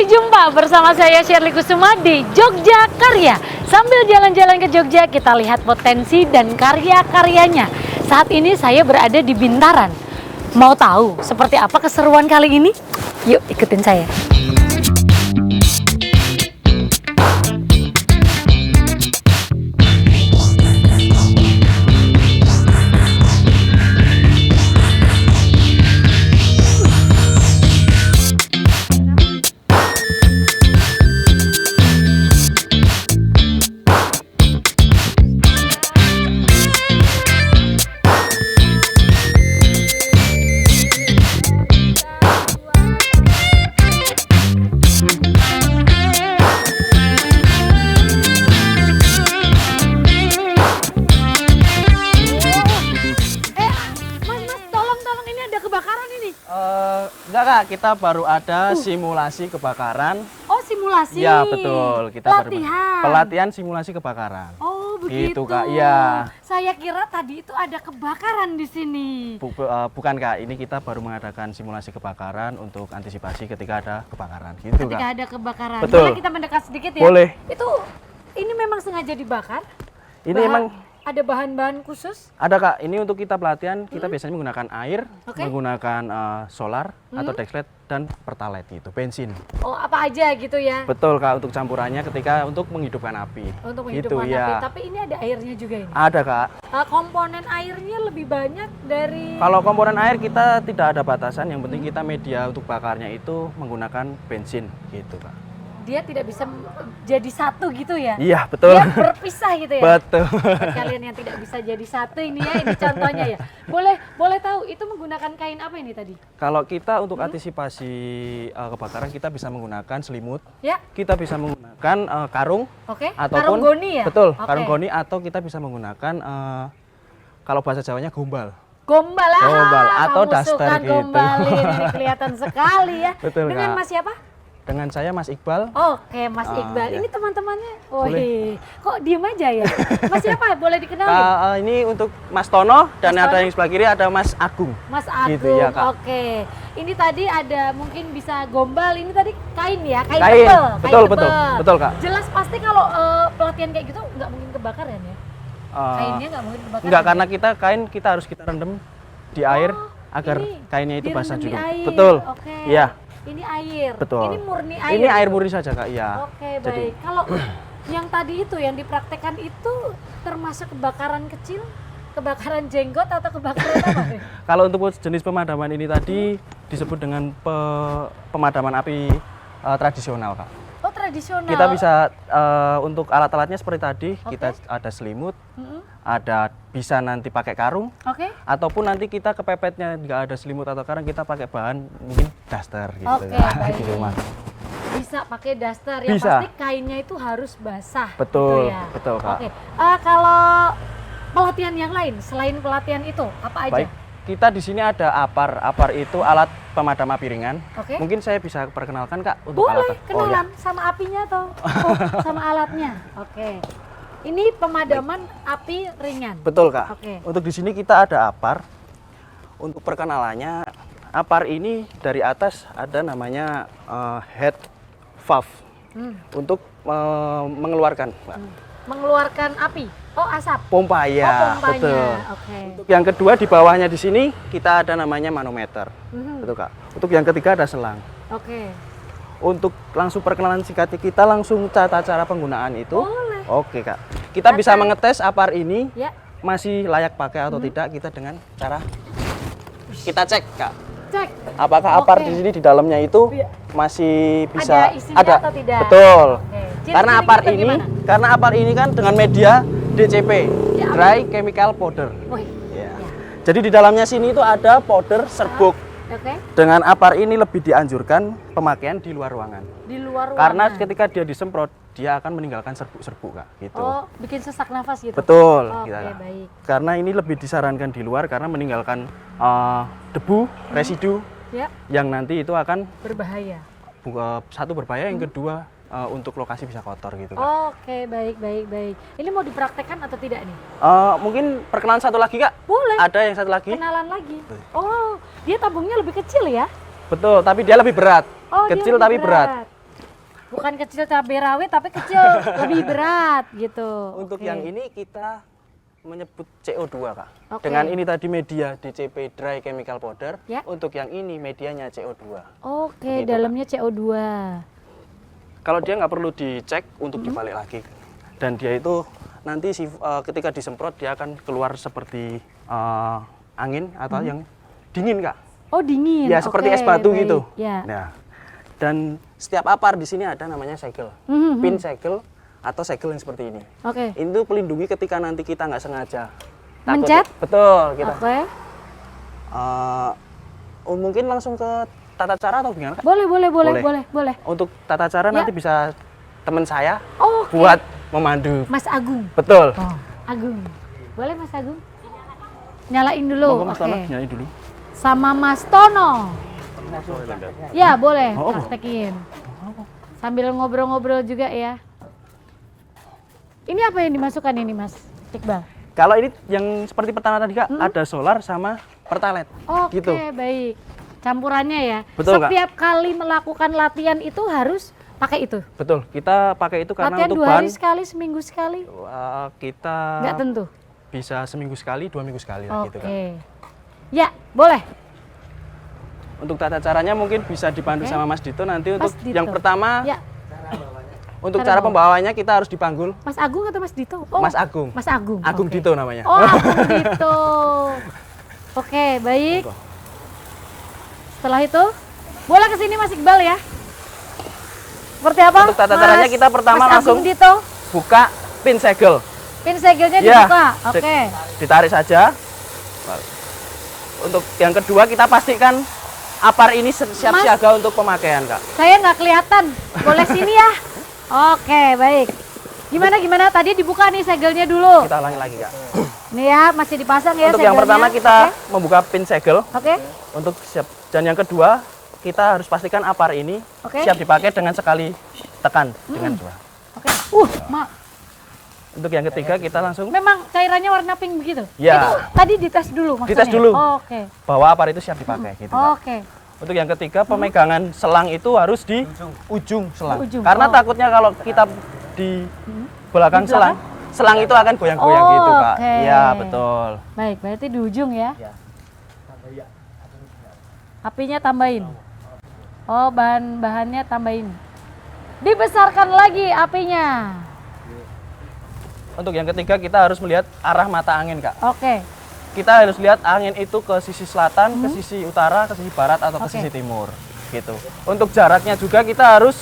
jumpa bersama saya Shirley Kusuma di Jogja Karya. Sambil jalan-jalan ke Jogja, kita lihat potensi dan karya-karyanya. Saat ini saya berada di Bintaran. Mau tahu seperti apa keseruan kali ini? Yuk ikutin saya. Enggak Kak, kita baru ada simulasi kebakaran. Oh, simulasi. Ya betul, kita pelatihan. Pelatihan simulasi kebakaran. Oh, begitu. Gitu Kak, iya. Saya kira tadi itu ada kebakaran di sini. Bukan Kak, ini kita baru mengadakan simulasi kebakaran untuk antisipasi ketika ada kebakaran. Gitu Ketika Kak. ada kebakaran. Betul. Boleh kita mendekat sedikit ya? Boleh. Ini memang sengaja dibakar? Ini emang ada bahan-bahan khusus? ada Kak, ini untuk kita pelatihan kita biasanya menggunakan air, Oke. menggunakan solar atau dexlet dan pertalite gitu, bensin. Oh, apa aja gitu ya? Betul Kak, untuk campurannya ketika untuk menghidupkan api. Untuk Gitu, menghidupkan ya. api. Tapi ini ada airnya juga ini? Ada Kak. Komponen airnya lebih banyak dari... Kalau komponen air kita tidak ada batasan, yang penting kita media untuk bakarnya itu menggunakan bensin gitu Kak. Dia tidak bisa jadi satu gitu ya? Iya betul. Dia berpisah gitu ya? Betul. Buat kalian yang tidak bisa jadi satu ini ya, ini contohnya ya. Boleh tahu itu menggunakan kain apa ini tadi? Kalau kita untuk antisipasi kebakaran kita bisa menggunakan selimut, Ya. kita bisa menggunakan karung, Oke. ataupun Karung goni ya? betul Oke. karung goni, atau kita bisa menggunakan kalau bahasa Jawanya gombal. Gombal lah. Gombal atau Kamu daster suka gitu. gombalin, ini kelihatan sekali ya. Betul, Dengan Kak. Mas siapa? Dengan saya Mas Iqbal. Oke, Mas Iqbal. Iya. Ini teman-temannya. Boleh. Kok diem aja ya? Mas siapa? Boleh dikenalin? Ini untuk Mas Tono dan Mas ada Tono. yang sebelah kiri ada Mas Agung. Mas Agung. Gitu ya, Kak. Oke. Ini tadi ada mungkin bisa gombal. Ini tadi kain ya, kain Kain. tebel. Betul, Kain betul. tebel. Betul, Kak. Jelas pasti kalau pelatihan kayak gitu nggak mungkin kebakaran ya? Kainnya nggak mungkin kebakaran. Enggak, ya? karena kita harus kita rendam di air agar ini kainnya itu basah direndam di dulu. air. Betul. Oke. Iya. Ini air. Betul. Ini murni air. Ini air murni saja Kak, iya. Oke, Jadi- baik. Kalau yang tadi itu yang dipraktekkan itu termasuk kebakaran kecil, kebakaran jenggot atau kebakaran apa nih? Kalau untuk jenis pemadaman ini tadi disebut dengan pemadaman api tradisional Kak. Oh, tradisional. Kita bisa untuk alat-alatnya seperti tadi, Oke. kita ada selimut, Mm-mm. ada bisa nanti pakai karung, Oke. ataupun nanti kita kepepetnya nggak ada selimut atau karung, kita pakai bahan mungkin daster gitu. Oke, Kak. baik. Gitu, Mas. Bisa pakai daster ya, Bisa. pasti kainnya itu harus basah. Betul, gitu ya. betul, Kak. Oke. Kalau pelatihan yang lain selain pelatihan itu apa aja? Baik, kita di sini ada APAR. APAR itu alat pemadam api ringan. Oke. Mungkin saya bisa perkenalkan Kak untuk Boleh, alat. kenalan sama apinya atau sama alatnya. Oke. Ini pemadaman api ringan. Betul Kak. Oke. Untuk di sini kita ada APAR. Untuk perkenalannya, APAR ini dari atas ada namanya head valve untuk mengeluarkan, Mbak. Mengeluarkan api. Oh, asap. Pompa ya, Oh, pompanya. betul. Oke. Untuk yang kedua di bawahnya di sini kita ada namanya manometer. Mhm. Betul Kak. Untuk yang ketiga ada selang. Oke. Untuk langsung perkenalan singkat kita langsung tata cara penggunaan itu. Boleh. Oke Kak. Kita bisa Silakan. mengetes APAR ini Ya. masih layak pakai atau tidak kita dengan cara kita cek Kak. Cek. Apakah APAR Oke. di sini di dalamnya itu Iya. masih bisa Ada isinya atau tidak? Betul. Oke. Karena Ciri-cirinya APAR itu ini gimana? karena APAR ini kan dengan media DCP, Ya, apa? dry chemical powder. Wih. Ya. Jadi di dalamnya sini itu ada powder serbuk. Oke. Dengan APAR ini lebih dianjurkan pemakaian di luar ruangan. Di luar ruangan. Karena ketika dia disemprot, dia akan meninggalkan serbuk-serbuk Kak, gitu. Oh, bikin sesak nafas gitu. Betul. Oke, gitu. baik. Karena ini lebih disarankan di luar karena meninggalkan debu, residu Ya, yang nanti itu akan berbahaya. satu berbahaya, yang kedua untuk lokasi bisa kotor gitu Kak. Oke, baik. Ini mau dipraktekkan atau tidak nih? Mungkin perkenalan satu lagi Kak. Boleh. Ada yang satu lagi? Kenalan lagi. Oh, dia tabungnya lebih kecil ya? Betul, tapi dia lebih berat. Oh, dia Kecil lebih tapi berat. Bukan kecil cabai rawit tapi kecil lebih berat gitu. Untuk Oke. yang ini kita menyebut CO2 Kak. Oke. Dengan ini tadi media DCP Dry Chemical Powder. Ya. Untuk yang ini medianya CO2. Oke, Begitu, dalamnya CO2. Kalau dia nggak perlu dicek untuk dibalik lagi. Dan dia itu nanti ketika disemprot dia akan keluar seperti angin atau yang dingin Kak. Oh, dingin. Ya seperti Oke, es batu baik. gitu. Ya. Nah, dan setiap apar di sini ada namanya segel, pin segel atau segel yang seperti ini. Oke. Itu pelindungi ketika nanti kita nggak sengaja. Mencet? Betul kita. Oke. Mungkin langsung ke tata cara atau gimana Kak? Boleh. Untuk tata cara nanti bisa teman saya Oke. buat memandu. Mas Agung. Betul. Oh, Agung. Boleh Mas Agung? Nyalain dulu. Monggo Mas Oke. Tono, nyalain dulu. Sama Mas Tono. Ya, boleh Oh. praktekin. Sambil ngobrol-ngobrol juga ya. Ini apa yang dimasukkan ini Mas Iqbal? Kalau ini yang seperti pertama tadi Kak, ada solar sama pertalite. Oke, Gitu. baik. Campurannya ya. Betul, Kak. Setiap kali melakukan latihan itu harus pakai itu. Betul, kita pakai itu karena Latihan untuk 2 hari bahan sekali, seminggu sekali? kita Nggak tentu. bisa seminggu sekali, 2 minggu sekali lah gitu Oke. Kak. Ya, boleh. Untuk tata caranya mungkin bisa dipandu Oke. sama Mas Dito nanti untuk Mas Dito. yang pertama Ya, untuk Cara cara pembawanya kita harus dipanggul Mas Agung atau Mas Dito? Oh, Mas Agung. Mas Agung. Agung oke. Dito namanya. Oh, Agung Dito. Oke, baik. Setelah itu, boleh kesini Mas Iqbal ya. Seperti apa? Untuk tata caranya kita pertama Mas langsung Agung Dito. Buka pin segel. Pin segelnya Ya, dibuka. Oke. Ditarik saja. Untuk yang kedua kita pastikan apar ini siap Mas. siaga untuk pemakaian Kak. Saya nggak kelihatan. Boleh sini ya? Oke, baik. Gimana? Tadi dibuka nih segelnya dulu. Kita ulangi lagi Kak. Nih ya, masih dipasang ya Untuk yang segelnya. pertama kita membuka pin segel. Oke. Untuk siap. Dan yang kedua kita harus pastikan apar ini Oke. siap dipakai dengan sekali tekan dengan dua. Oke. Mak. Untuk yang ketiga kita langsung Memang cairannya warna pink begitu? Ya. Itu tadi dites dulu maksudnya? Dites dulu. Oh, oke. bawa apar itu siap dipakai gitu Kak. Oke. Untuk yang ketiga pemegangan selang itu harus di ujung selang. Ujung, Karena oh. takutnya kalau kita di belakang Di belakang? selang itu akan goyang-goyang Oh, gitu Kak. oke. Iya betul. Baik, berarti di ujung ya? Ya. Apinya tambahin? Oh, bahan-bahannya tambahin. Dibesarkan lagi apinya. Untuk yang ketiga kita harus melihat arah mata angin Kak. Oke. Kita harus lihat angin itu ke sisi selatan, ke sisi utara, ke sisi barat atau ke Oke. sisi timur gitu. Untuk jaraknya juga kita harus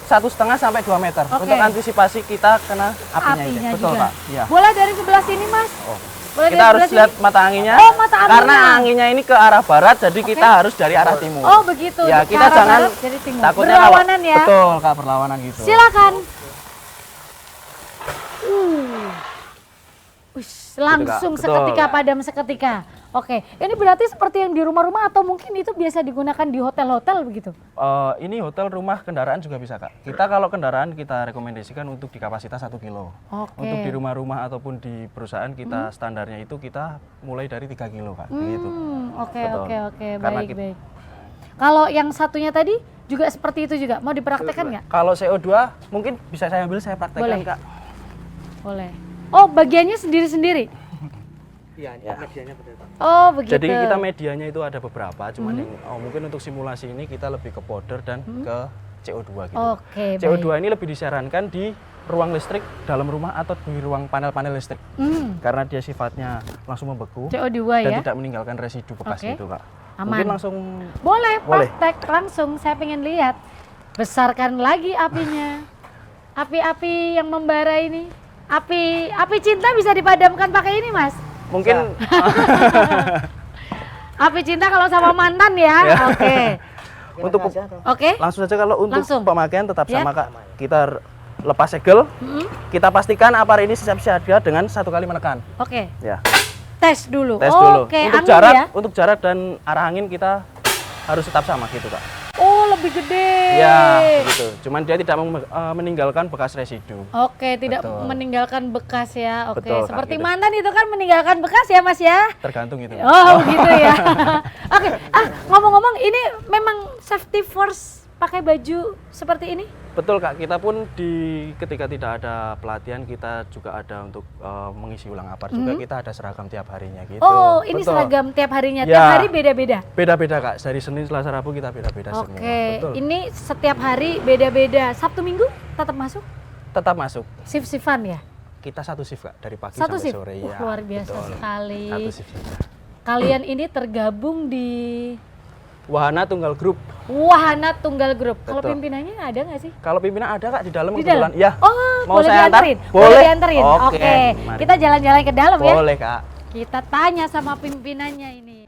1,5 sampai 2 meter Oke. untuk antisipasi kita kena apinya, ini. Betul juga. Pak. Iya. Boleh dari sebelah sini, Mas? Oh. Boleh Kita dari harus sebelah lihat sini? mata anginnya. Oh, mata anginnya. Karena anginnya ini ke arah barat, jadi kita harus dari arah timur. Oh, begitu. Ya, Ke kita arah jangan barat dari timur. takutnya Berlawanan ya? Betul, Kak, berlawanan gitu. Silakan. Ush, langsung Betul. seketika padam seketika. Oke, ini berarti seperti yang di rumah-rumah atau mungkin itu biasa digunakan di hotel-hotel begitu? Ini hotel, rumah, kendaraan juga bisa Kak. Kita kalau kendaraan kita rekomendasikan untuk di kapasitas 1 kilo. Oke. Untuk di rumah-rumah ataupun di perusahaan kita standarnya itu kita mulai dari 3 kilo Kak. Begitu. Oke, Betul. oke, Karena baik, kita- baik. Kalau yang satunya tadi juga seperti itu juga, mau dipraktekkan nggak? Kalau CO2 mungkin bisa saya ambil, saya praktekkan Boleh. Kak. Boleh. Oh, bagiannya sendiri-sendiri? Iya, medianya betul. Oh, begitu. Jadi kita medianya itu ada beberapa, cuman yang mungkin untuk simulasi ini kita lebih ke powder dan ke CO2 gitu. Oke, CO2 ini lebih disarankan di ruang listrik dalam rumah atau di ruang panel-panel listrik. Karena dia sifatnya langsung membeku CO2 dan ya? tidak meninggalkan residu bekas Oke. gitu Kak. Aman. Mungkin langsung Boleh, Boleh. praktek langsung. Saya pengen lihat. Besarkan lagi apinya. Api-api yang membara ini. Api cinta bisa dipadamkan pakai ini, Mas? mungkin Api cinta kalau sama mantan ya. Ya. Oke. untuk Oke. langsung saja kalau untuk Langsung. pemakaian tetap Ya. sama Kak. Kita lepas segel, kita pastikan apar ini siap siaga dengan 1 kali menekan. Oke. Ya. Tes dulu. Tes dulu. Oke, Untuk angin jarak, ya. untuk jarak dan arah angin kita harus tetap sama gitu Kak. Oh, lebih gede. Ya, begitu. Cuman dia tidak meninggalkan bekas residu. Oke, tidak Betul. meninggalkan bekas ya. Oke, Betul, Kak, seperti gitu. mantan itu kan meninggalkan bekas ya, Mas ya? Tergantung itu. Oh, begitu ya. Oke, ngomong-ngomong ini memang safety first pakai baju seperti ini? Betul Kak, kita pun ketika tidak ada pelatihan kita juga ada untuk mengisi ulang APAR juga, kita ada seragam tiap harinya gitu. Oh, ini Betul. seragam tiap harinya, Ya. tiap hari beda-beda? Beda-beda Kak, dari Senin, Selasa, Rabu kita beda-beda semua. Oke, Betul. ini setiap hari beda-beda. Sabtu Minggu tetap masuk? Tetap masuk. Shift-shiftan ya? Kita satu shift Kak, dari pagi Satu sampai shift? sore. Ya, Luar biasa betul. sekali. Satu shift saja. Kalian ini tergabung di Wahana Tunggal Grup. Wahana Tunggal Grup. Kalau Betul. pimpinannya ada nggak sih? Kalau pimpinan ada Kak di dalam Di kebetulan. dalam? Ya. Oh, Mau boleh saya antar? dianterin? Boleh. Dianterin. Oke, Oke. mari. Kita jalan-jalan ke dalam ya. Boleh Kak. Kita tanya sama pimpinannya ini.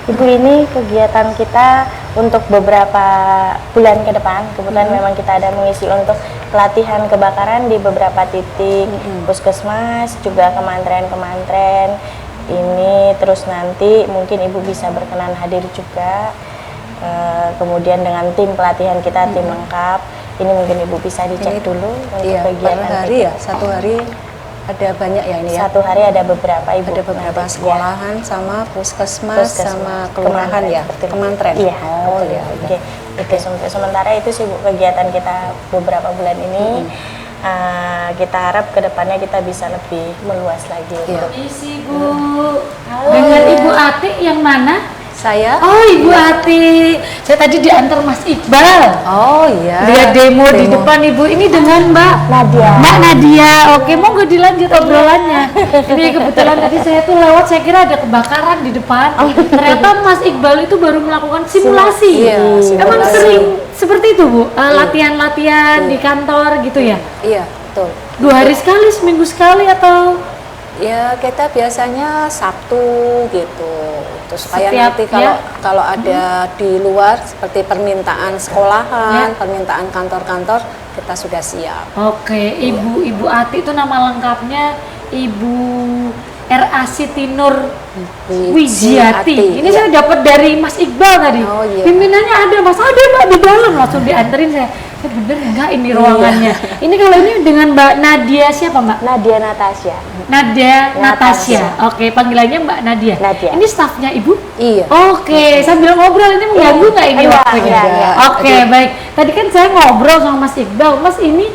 Ibu, ini kegiatan kita untuk beberapa bulan ke depan. Kebetulan memang kita ada mengisi untuk pelatihan kebakaran di beberapa titik, puskesmas, juga kementerian-kementerian. Ini terus nanti mungkin Ibu bisa berkenan hadir juga. Kemudian dengan tim pelatihan kita, tim lengkap. Ini mungkin Ibu bisa dicek dulu untuk Iya, kegiatan per hari ya, satu hari ada banyak ya ini ya. Satu hari ada beberapa Ibu. Ada beberapa nanti, sekolahan sama puskesmas sama kelurahan ya, betul. kementerian. Iya. Oh betul. iya. Oke. Itu sementara itu sih Bu, kegiatan kita beberapa bulan ini. Kita harap kedepannya kita bisa lebih meluas lagi. Iya. Isi Bu. Dengan Ibu Ati yang mana? Saya. Oh, Ibu Ati. Saya tadi diantar Mas Iqbal. Oh iya. Dia demo di depan Ibu. Ini dengan Mbak Nadia. Mbak Nadia. Oke, mau nggak dilanjut obrolannya? Ini kebetulan tadi saya tuh lewat, saya kira ada kebakaran di depan. Ternyata Mas Iqbal itu baru melakukan simulasi. Iya, Emang simulasi. sering seperti itu Bu? Latihan-latihan di kantor gitu ya? Iya, betul. 2 hari sekali, seminggu sekali atau? Ya kita biasanya Sabtu gitu. Terus supaya Setiap, nanti kalau ada di luar seperti permintaan sekolahan, Ya. permintaan kantor-kantor, kita sudah siap. Oke, Ibu Ati itu nama lengkapnya Ibu R.A. Siti Nur Wijiati. Ini saya dapat dari Mas Iqbal tadi. Oh, iya. Pimpinannya ada, Mas, ada Mbak di dalam, langsung dianterin saya. Bener enggak ini ruangannya? Ini kalau ini dengan Mbak Nadia siapa Mbak? Nadia Natasha. Nadia Natasha. Natasha. Oke, panggilannya Mbak Nadia. Nadia. Ini stafnya Ibu? Iya. Oke, sambil ngobrol ini mengganggu nggak ini Enggak, waktunya? enggak. Oke, baik. Tadi kan saya ngobrol sama Mas Iqbal. Mas, ini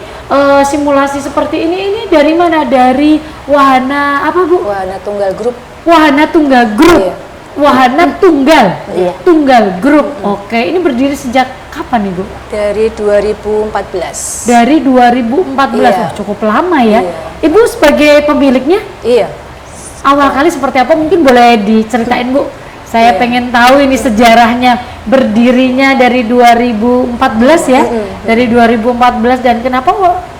simulasi seperti ini dari mana? Dari Wahana apa Bu? Wahana Tunggal Grup. Wahana Tunggal Grup. Iya. Wahana Tunggal. Iya. Tunggal Grup. Oke, ini berdiri sejak kapan nih Bu? Dari 2014. Dari 2014. Iya. Wah, cukup lama ya. Iya. Ibu sebagai pemiliknya Iya. awal kali seperti apa? Mungkin boleh diceritain Bu. Saya Iya. pengen tahu ini sejarahnya berdirinya dari 2014 ya. Dari 2014 dan kenapa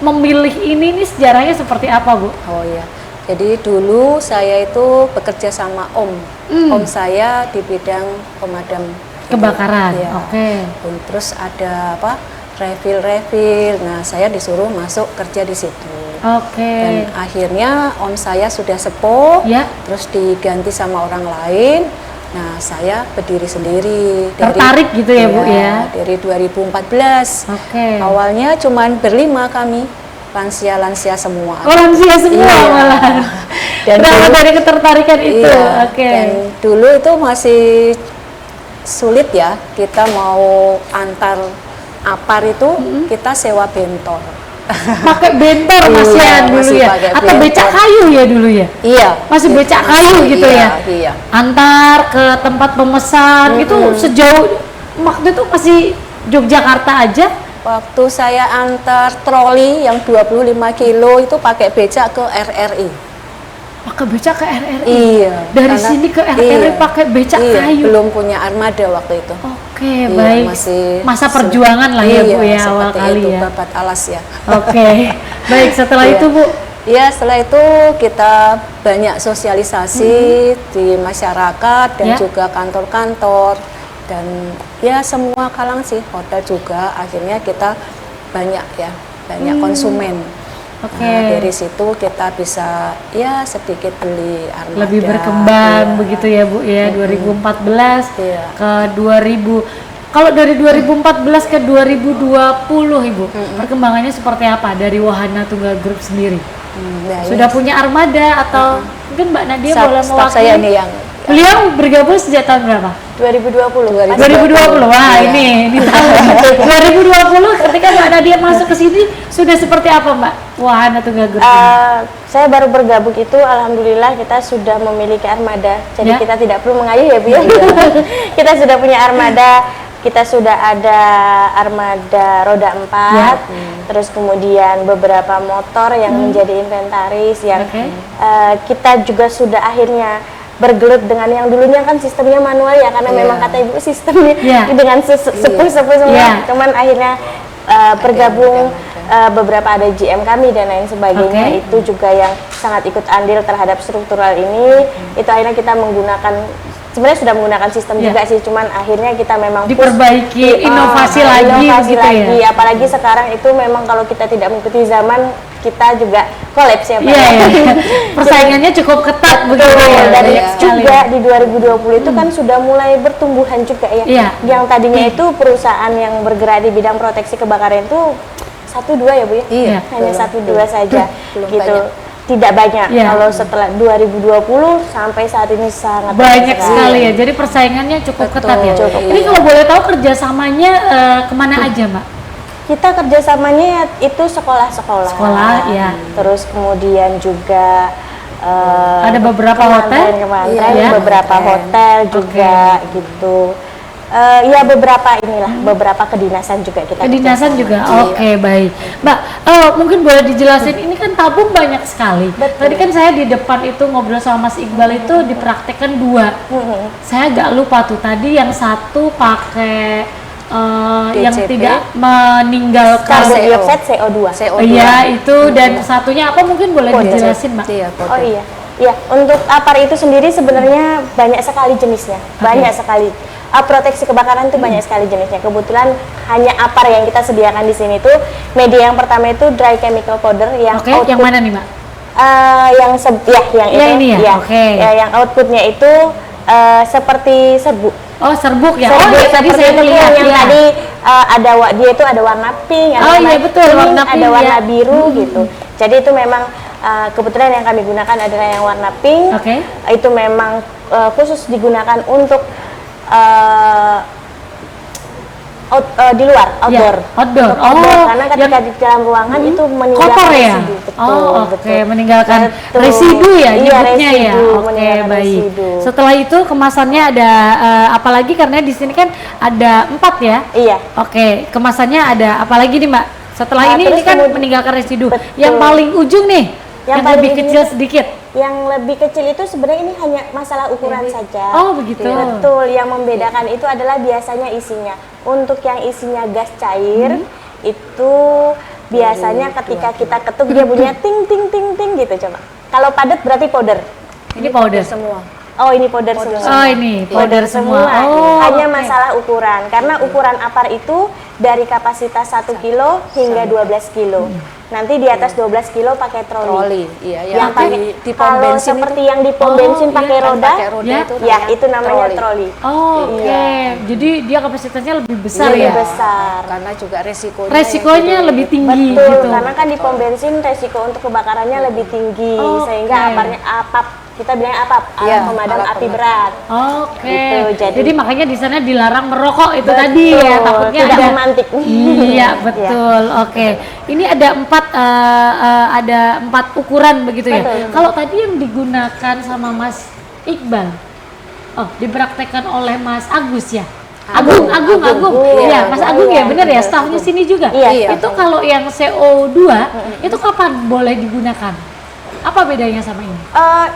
memilih ini sejarahnya seperti apa Bu? Oh iya. Jadi dulu saya itu bekerja sama Om. Om saya di bidang pemadam Kebakaran. Iya. Oke. Terus ada apa? Refill. Nah, saya disuruh masuk kerja di situ. Oke. Dan akhirnya Om saya sudah sepuh, Ya. terus diganti sama orang lain. Nah, saya berdiri sendiri. Tertarik gitu ya, Bu, ya? Dari 2014. Oke. Awalnya cuman berlima kami, lansia-lansia semua. Oh, lansia semua Iya. malah. Dan Berawal dulu- dari ketertarikan itu. Iya, Oke. dan dulu itu masih sulit ya, kita mau antar APAR itu kita sewa bentor. Pakai bentor Mas Iya, ya dulu masih ya. pakai Atau bentor. becak kayu ya dulu ya? Iya. Masih becak Masih, kayu gitu iya, ya? Iya. Antar ke tempat pemesan itu sejauh waktu itu masih Yogyakarta aja. Waktu saya antar troli yang 25 kilo itu pakai becak ke RRI. pakai becak ke RRI. Iya. Dari karena- sini ke RRI pakai becak iya, kayu. belum punya armada waktu itu. Oke, Iya, baik. Masa perjuangan lah ya, Bu, ya, awal seperti kali itu, ya. babat alas ya. Oke. Baik, setelah Iya. itu, Bu. Iya, setelah itu kita banyak sosialisasi di masyarakat dan Ya. juga kantor-kantor dan ya semua kalangan sih, hotel juga. Akhirnya kita banyak ya, banyak konsumen. Oke. Nah, dari situ kita bisa ya sedikit beli armada. Lebih berkembang Iya. begitu ya, Bu, ya. 2014 Iya. ke 2000. Kalau dari 2014 ke 2020, Ibu, perkembangannya seperti apa dari Wahana Tunggal Group sendiri? Nah, Sudah punya armada atau mungkin Mbak Nadia boleh staff mewakili? saya nih yang Beliau bergabung sejak tahun berapa? 2020. 2020. Wah, Iya. ini tahun 2020 ketika Mbak Nadia masuk ke sini sudah seperti apa, Mbak? Wahana Tunggal Group ini? Saya baru bergabung itu, alhamdulillah kita sudah memiliki armada. Jadi Ya. kita tidak perlu mengayuh ya Bu ya. Kita sudah punya armada. Kita sudah ada armada roda 4, terus kemudian beberapa motor yang menjadi inventaris yang Oke. kita juga sudah akhirnya bergelut dengan yang dulunya kan sistemnya manual ya, karena Iya. memang kata Ibu sistemnya Iya. dengan sepuh-sepuh semua. Iya. Cuman akhirnya bergabung beberapa ada GM kami dan lain sebagainya. Oke. Itu juga yang sangat ikut andil terhadap struktural ini. Itu akhirnya kita menggunakan, sebenarnya sudah menggunakan sistem Iya. juga sih, cuman akhirnya kita memang push Diperbaiki, inovasi lagi inovasi begitu lagi. ya? Apalagi sekarang itu memang kalau kita tidak mengikuti zaman, kita juga kolaps ya Pak. Iya, iya. Persaingannya cukup ketat begitu ya. Dan Banyak next sekali. juga di 2020 itu kan sudah mulai bertumbuhan juga ya. Iya. Yang tadinya itu perusahaan yang bergerak di bidang proteksi kebakaran itu 1-2 ya Bu ya? Iya, Hanya belum. 1-2 saja Belum gitu. banyak. Tidak banyak. Iya. Kalau setelah 2020 sampai saat ini sangat Banyak sekali ya, jadi persaingannya cukup Betul, ketat ya. cukup. Ini kalau boleh tahu kerjasamanya kemana aja, Mbak? Kita kerjasamanya itu sekolah-sekolah. Sekolah, iya. Terus kemudian juga Ada beberapa hotel? kementerian, Iya. beberapa hotel juga gitu. Ya beberapa inilah, beberapa kedinasan juga kita. Kedinasan juga, oke baik. Mbak, mungkin boleh dijelasin, ini kan tabung banyak sekali. Betul. Tadi kan saya di depan itu ngobrol sama Mas Iqbal itu dipraktekkan 2. Saya agak lupa tuh, tadi yang satu pakai yang DCP. tidak meninggalkan. Karbon dioksida CO2. CO2. Iya itu, dan satunya apa mungkin boleh Kode. dijelasin, Mbak? Iya, kode. Oh iya. Ya, untuk APAR itu sendiri sebenarnya banyak sekali jenisnya. Banyak sekali. Proteksi kebakaran itu banyak sekali jenisnya. Kebetulan hanya APAR yang kita sediakan di sini tuh media yang pertama itu dry chemical powder yang Oke, yang mana nih, Mbak? yang yang Ya, itu ini ya? Oke. Ya, yang outputnya itu seperti serbuk. Oh, serbuk ya. Serbuk Oh, ya, tadi seperti saya itu lihat yang ya. tadi dia itu ada warna pink, ada Oh, warna iya, betul, kuning, warna ada pink, warna ya. biru gitu. Jadi itu memang kebetulan yang kami gunakan adalah yang warna pink. Oke. Itu memang khusus digunakan untuk di luar, outdoor. Ya, outdoor. Untuk outdoor, Oh, karena ketika yang di dalam ruangan itu meninggalkan kotor ya? residu. Betul, Oh, oke, betul. meninggalkan Betul. residu ya, Iya, nyebutnya ya. residu, Oke, meninggalkan baik. residu. Setelah itu kemasannya ada apalagi karena di sini kan ada 4 ya. Iya. Oke, kemasannya ada apalagi nih, Mbak? Setelah ini terus kan kemudian- meninggalkan residu. Betul. Yang paling ujung nih, yang, paling lebih ujung kecil itu- sedikit. Yang lebih kecil itu sebenarnya ini hanya masalah ukuran saja. Oh, begitu. Betul, yang membedakan itu adalah biasanya isinya. Untuk yang isinya gas cair itu biasanya ketika kita ketuk dia bunyinya ting ting ting ting gitu coba. Kalau padat berarti powder. Ini powder. Semua. Oh, ini powder semua. Oh, ini powder semua. Oh, Hanya oke. masalah ukuran. Karena ukuran APAR itu dari kapasitas 1 kilo hingga 12 kilo. Nanti di atas 12 kilo pakai Troli. Iya, Yang yang pakai di pom kalau bensin seperti itu. yang di pom Oh, bensin iya, pakai kan roda, pakai roda Ya. itu ya itu namanya troli. Oh, oke. Iya. Jadi dia kapasitasnya lebih besar Lebih ya. besar. Karena juga resikonya. Resikonya yang lebih tinggi Betul, gitu. karena kan di pom bensin resiko untuk kebakarannya lebih tinggi, Oke. sehingga aparnya apap, kita bilang apap, alat Iya, pemadam alat api pemadam. berat. Oke. Gitu, jadi makanya di sana dilarang merokok itu Betul, tadi ya, takutnya tidak ada memantik. Iya, betul. Oke. Ini ada 4 ukuran begitu ya. Betul. Kalau tadi yang digunakan sama Mas Iqbal, dipraktekkan oleh Mas Agus ya. Agung. Iya, Iya, Mas Agung, Agung ya, iya, benar ya, stafnya sini juga. Iya, Itu kalau yang CO2 itu kapan boleh digunakan? Apa bedanya sama ini?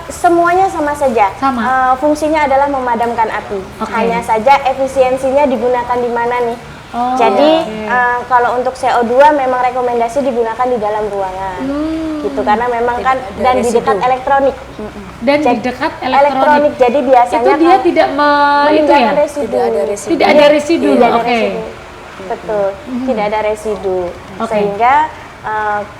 Semuanya sama saja. Sama? Fungsinya adalah memadamkan api. Oke. Hanya saja efisiensinya digunakan di mana nih. Oh, Jadi oke. kalau untuk CO2 memang rekomendasi digunakan di dalam ruangan. Gitu karena memang kan ada dan di residu. dekat elektronik. Dan di Jadi, dekat elektronik. Jadi biasanya Itu dia kalau tidak itu ya? meninggalkan residu. Tidak ada residu. Tidak ada residu. Tidak ada Oke. residu. Betul, tidak ada residu. Oke. Sehingga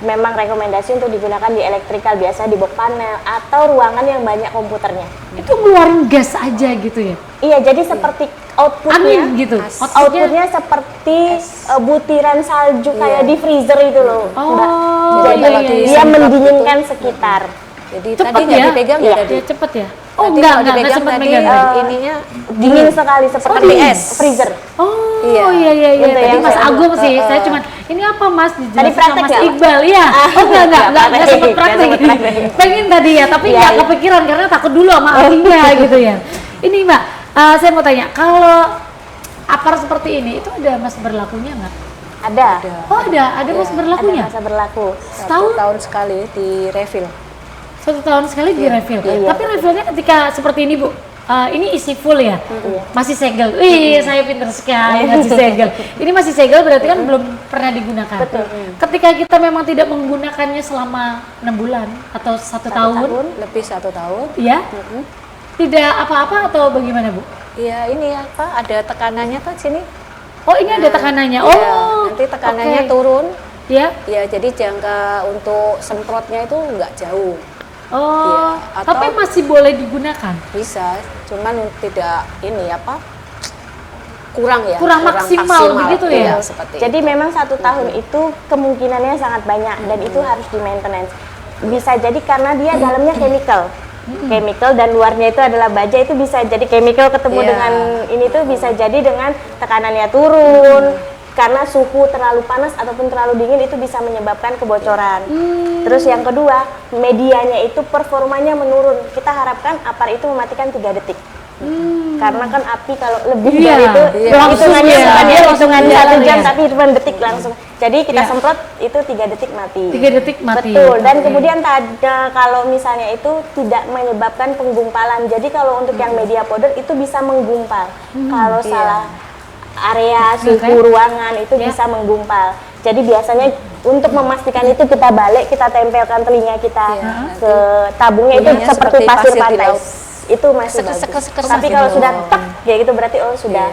memang rekomendasi untuk digunakan di elektrikal, biasa di box panel atau ruangan yang banyak komputernya. Itu ngeluarin gas aja gitu ya? Iya, jadi seperti outputnya, Angin gitu? outputnya seperti butiran salju kayak di freezer itu loh, Mbak. Oh, Jadi iya, iya, dia iya. mendinginkan sekitar. Jadi Cepet tadi nggak ya? dipegang Iya. ya tadi. Dia cepet ya? Oh Tadi enggak kalau dipegang sempat tadi megang. ininya Dingin sekali seperti es. freezer. Oh Iya. iya iya iya. Gitu Tadi yang Mas saya- Agung sih, saya cuman ini apa Mas dijelasin Tadi praktek sama Mas nggak? Iqbal ya. Oh enggak Nggak sempat praktek. praktek. Nggak sempat praktek. Pengen tadi ya, tapi Iya, nggak iya. kepikiran karena takut dulu sama apinya gitu ya. Ini Mbak, saya mau tanya, kalau apar seperti ini itu ada masa berlakunya nggak? Ada. Oh ada masa berlakunya. Ada masa berlaku. Setahun? tahun sekali di refill. 1 tahun sekali di refill. Iya. Tapi refillnya ketika seperti ini Bu, ini isi full ya, Iya. masih segel. Wih, saya pinter sekali masih segel. Ini masih segel berarti kan belum pernah digunakan. Betul. Ketika kita memang tidak menggunakannya selama 6 bulan atau 1 tahun, Lebih 1 tahun. ya, tidak apa-apa atau bagaimana Bu? Iya, ini apa? Ada tekanannya kan sini. Oh ini ada tekanannya. Iya, Oh, nanti tekanannya oke. turun. Ya. Ya, jadi jangka untuk semprotnya itu nggak jauh. Oh, Iya, atau- tapi masih boleh digunakan. Bisa, cuman tidak ini apa? Kurang ya. Kurang maksimal begitu ya? Iya, seperti Jadi itu. memang 1 tahun itu kemungkinannya sangat banyak dan itu harus di maintenance. Bisa jadi karena dia dalamnya chemical. Chemical dan luarnya itu adalah baja, itu bisa jadi chemical ketemu Iya. dengan ini tuh bisa jadi dengan tekanannya turun. Karena suhu terlalu panas ataupun terlalu dingin itu bisa menyebabkan kebocoran. Terus yang kedua, medianya itu performanya menurun. Kita harapkan apar itu mematikan 3 detik. Karena kan api kalau lebih Iya, dari itu iya. Langsung hitungannya ya. bukan dia Langsung hitungan jalan 1 jam ya. tapi hitungan detik langsung. Jadi kita Iya. semprot itu 3 detik mati. 3 detik mati. Betul. Dan Oke. kemudian kalau misalnya itu tidak menyebabkan penggumpalan. Jadi kalau untuk yang media powder itu bisa menggumpal. Kalau salah area suhu ruangan itu Iya. bisa menggumpal. Jadi biasanya untuk memastikan itu kita balik, kita tempelkan telinga kita Iya, ke tabungnya itu bunyinya seperti seperti pasir pasir di pantai. laut. Itu masih bagus. Seker-seker Tapi masih kalau bagus. sudah tek kayak gitu berarti sudah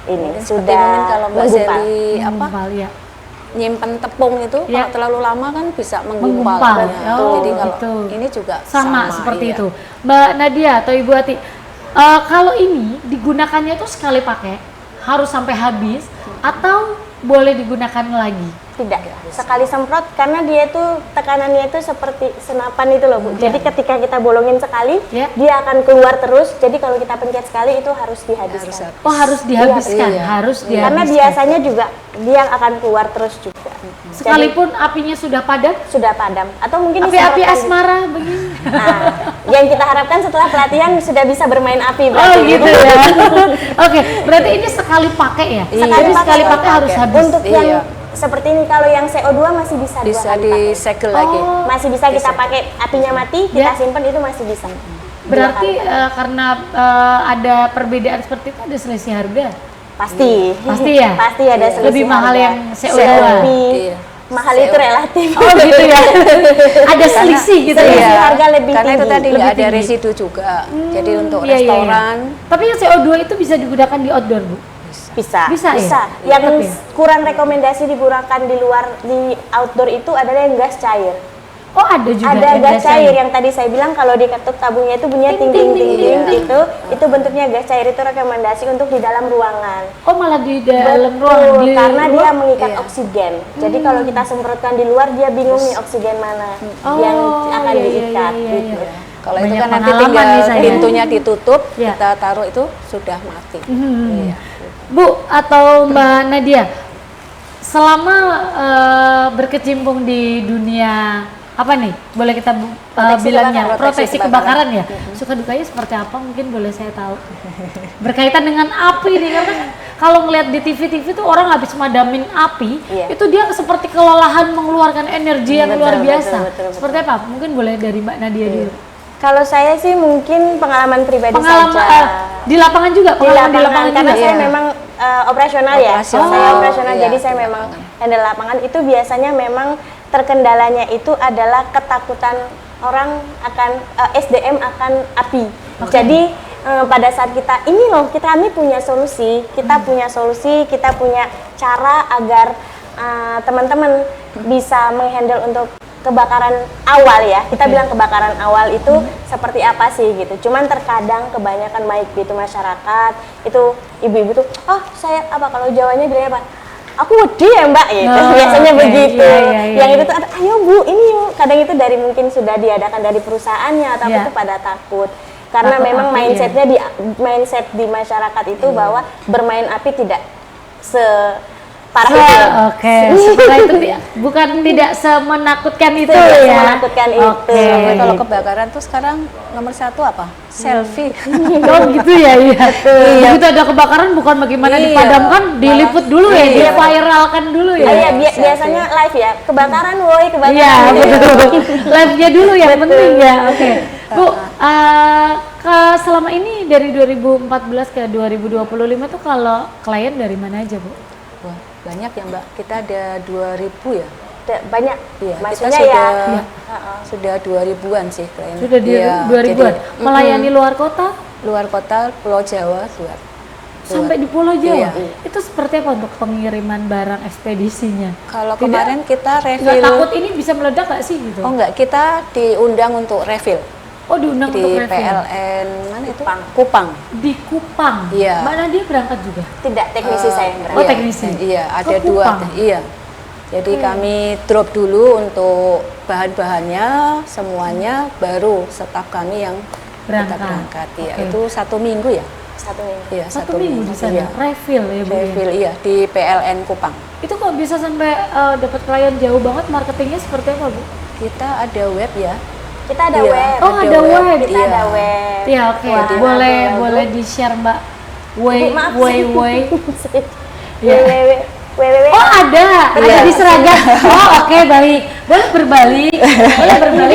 ini Mungkin seperti sudah mungkin kalau Mbak menggumpal. Seli apa Menggumpal, ya. nyimpen tepung itu Iya. kalau terlalu lama kan bisa menggumpal. Menggumpal. Ya. Oh, Jadi kalau gitu. ini juga Sama seperti iya. itu. Mbak Nadia atau Ibu Ati, kalau ini digunakannya tuh sekali pakai harus sampai habis atau boleh digunakan lagi? Tidak, sekali semprot karena dia tuh tekanannya itu seperti senapan itu loh Bu. Jadi ketika kita bolongin sekali, Iya. dia akan keluar terus. Jadi kalau kita pencet sekali itu harus dihabiskan. Oh harus dihabiskan, Iya. harus dihabiskan. Karena biasanya juga dia akan keluar terus juga. Sekalipun apinya sudah padam, Sudah padam atau mungkin api-api disemprotkan. asmara begini. Nah, yang kita harapkan setelah pelatihan sudah bisa bermain api Oh berarti. gitu ya. Oke, berarti ini sekali pakai ya. Sekali pakai harus habis. Untuk Iya. yang seperti ini kalau yang CO2 masih bisa dua Bisa kali pakai. disegel lagi. Oh, Masih bisa kita pakai, apinya mati, kita Ya. simpan itu masih bisa. berarti karena ada perbedaan seperti itu ada selisih harga. Pasti. Pasti ya? Pasti ada selisih Lebih mahal harga. yang CO2. Lebih Iya. mahal itu relatif. Oh gitu ya. Ada selisih gitu selisih ya. harga lebih Karena itu tinggi. tadi Lebih nggak ada tinggi. residu juga. Jadi untuk Iya, iya, iya. restoran Tapi yang CO2 itu bisa digunakan di outdoor, Bu. Bisa. Bisa ya? Yang Tetap ya? kurang rekomendasi digunakan di luar di outdoor itu adalah yang gas cair. Oh, ada juga Ada yang gas cair yang tadi saya bilang kalau diketuk tabungnya itu bunyinya ting ting ting ting itu bentuknya gas cair, itu rekomendasi untuk di dalam ruangan. Oh, malah di dalam Betul, ruangan di karena dia luar? mengikat Iya. oksigen. Jadi kalau kita semprotkan di luar dia bingung nih oksigen mana yang akan iya, iya, diikat iya, gitu. iya. kalau itu Banyak kan nanti pengalaman tinggal nih saya. pintunya ditutup, Iya. kita taruh itu sudah mati. Iya. Bu atau Mbak Nadia, selama berkecimpung di dunia apa nih? Boleh kita Proteksi bilangnya kebakaran. proteksi kebakaran ya. Suka dukanya seperti apa? Mungkin boleh saya tahu. Berkaitan dengan api nih, karena kalau ngeliat di TV-TV tuh orang habis madamin api, Iya. itu dia seperti kelelahan mengeluarkan energi yang luar biasa. Betul. Seperti apa? Mungkin boleh dari Mbak Nadia dulu. Kalau saya sih mungkin pengalaman pribadi Pengalaman saja. di lapangan juga, Di pengalaman lapangan, karena juga. saya Iya. memang operasional ya. Operasional. Saya operasional, Iya, jadi saya di memang lapangan. handle lapangan. Itu biasanya memang terkendalanya itu adalah ketakutan orang akan SDM akan api. Jadi pada saat kita ini loh, kami punya solusi, kita punya cara agar teman-teman bisa menghandle untuk kebakaran awal ya. Kita bilang kebakaran awal itu seperti apa sih gitu. Cuman terkadang kebanyakan baik itu masyarakat itu ibu-ibu tuh, saya apa kalau Jawanya bilangnya apa? Aku wedi ya Mbak gitu. Biasanya oke. begitu. Iya. Yang itu tuh ayo Bu, ini yuk. Kadang itu dari mungkin sudah diadakan dari perusahaannya atau Iya. itu pada takut. Karena Takut memang api, mindsetnya mindset di masyarakat itu bahwa bermain api tidak separah itu. Oke, setelah itu bukan tidak semenakutkan itu Tidak ya. semenakutkan itu. Oke. Tapi kalau kebakaran tuh sekarang nomor 1 apa? Selfie. Oh gitu ya, iya. Begitu ada kebakaran bukan bagaimana Iya, dipadamkan, diliput dulu ya, Iya. diviralkan dulu ya. Iya, biasanya live ya. Kebakaran woi, kebakaran. Iya, gitu. betul. Live-nya dulu yang Betul. penting ya. Oke. Bu, selama ini dari 2014 ke 2025 tuh kalau klien dari mana aja, Bu? Wah, banyak ya Mbak. Kita ada 2000 ya. Banyak. Iya, Maksudnya kita ya. sudah 2000-an sih klien. Sudah di Iya, 2000-an. jadi, Melayani luar kota luar kota, Pulau Jawa, luar. sampai di Pulau Jawa. Iya. Itu seperti apa untuk pengiriman barang ekspedisinya? Kalau Tidak- kemarin kita Nggak refill. takut ini bisa meledak nggak sih gitu? Oh enggak, kita diundang untuk refill Oh, diundang di untuk refill. PLN mana itu? Kupang. Di Kupang. Iya. Mbak Nadia berangkat juga. Tidak teknisi saya yang berangkat. Oh, teknisi. Iya, ada Ke dua. Kupang. Iya. Jadi kami drop dulu untuk bahan-bahannya semuanya, baru staf kami yang Berangkat. kita berangkat. Iya, Oke. itu 1 minggu ya. 1 minggu. Iya, Satu minggu di sana. Iya. Refill ya, Bu. ya? Refill iya di PLN Kupang. Itu kok bisa sampai dapat klien jauh banget, marketingnya seperti apa, Bu? Kita ada web ya. Kita ada Iya. web. Oh, ada web. Kita Iya. ada web. Iya, oke. Wah, Boleh di-share, Mbak. maaf sih. Iya. www. Oh, ada di seragam. Oh, oke, baik. Boleh berbalik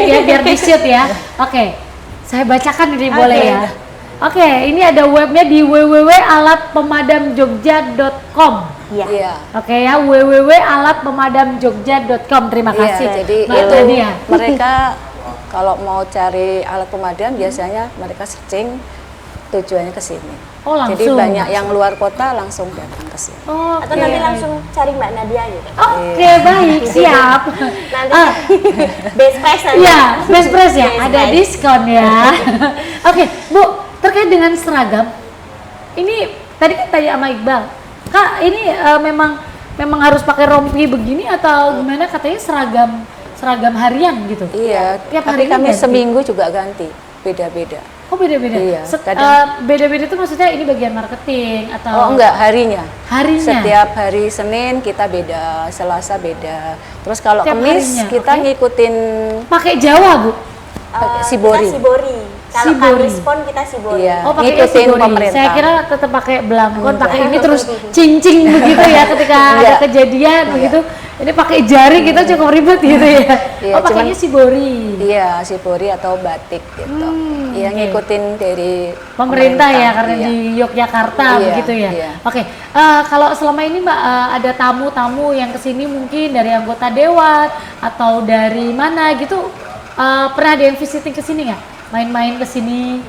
ya biar di-shoot ya. Oke. Saya bacakan ini boleh ya. Oke, ini ada webnya di www.alatpemadamjogja.com. Iya. Iya. Oke ya, www.alatpemadamjogja.com. Terima Iya, kasih. jadi Mbak itu Nadia. mereka kalau mau cari alat pemadam biasanya mereka searching tujuannya ke sini. Oh, langsung. Jadi banyak yang luar kota langsung datang ke sini. Oh, Atau nanti langsung cari Mbak Nadia gitu. Oke, baik, siap. Nanti best price nanti. Iya, best price ya, Best ada price. diskon ya. Oke, Bu, terkait dengan seragam, ini tadi kan tanya sama Iqbal, Kak, ini memang harus pakai rompi begini atau gimana? Katanya seragam harian gitu. Iya, Tiap tapi hari kami ganti? seminggu juga ganti, beda-beda. Oh, beda-beda. Iya, Beda-beda itu maksudnya ini bagian marketing atau Oh enggak, harinya. harinya? Setiap hari Senin kita beda, Selasa beda. Terus kalau Setiap Kamis harinya, kita oke. ngikutin Pakai Jawa, Bu. pakai Sibori. Kita Sibori. Kalau Sibori. Kamis pon kita Sibori. Iya. Oh, pakai Ngikutin Sibori. pemerintah. Saya kira tetap pakai belangkon, Enggak. pakai ini terus cincing begitu ya ketika ada Iya. kejadian begitu. Ini pakai jari kita cukup ribet gitu ya. Iya, Oh, pakainya cuman- Sibori. Iya, Sibori atau batik gitu. Iya, oke. ngikutin dari Pemerintah ya karena iya. di Yogyakarta Iya, begitu ya. iya. Oke, kalau selama ini Mbak ada tamu-tamu yang kesini mungkin dari anggota dewan atau dari mana gitu, pernah ada yang visiting kesini nggak? Main-main kesini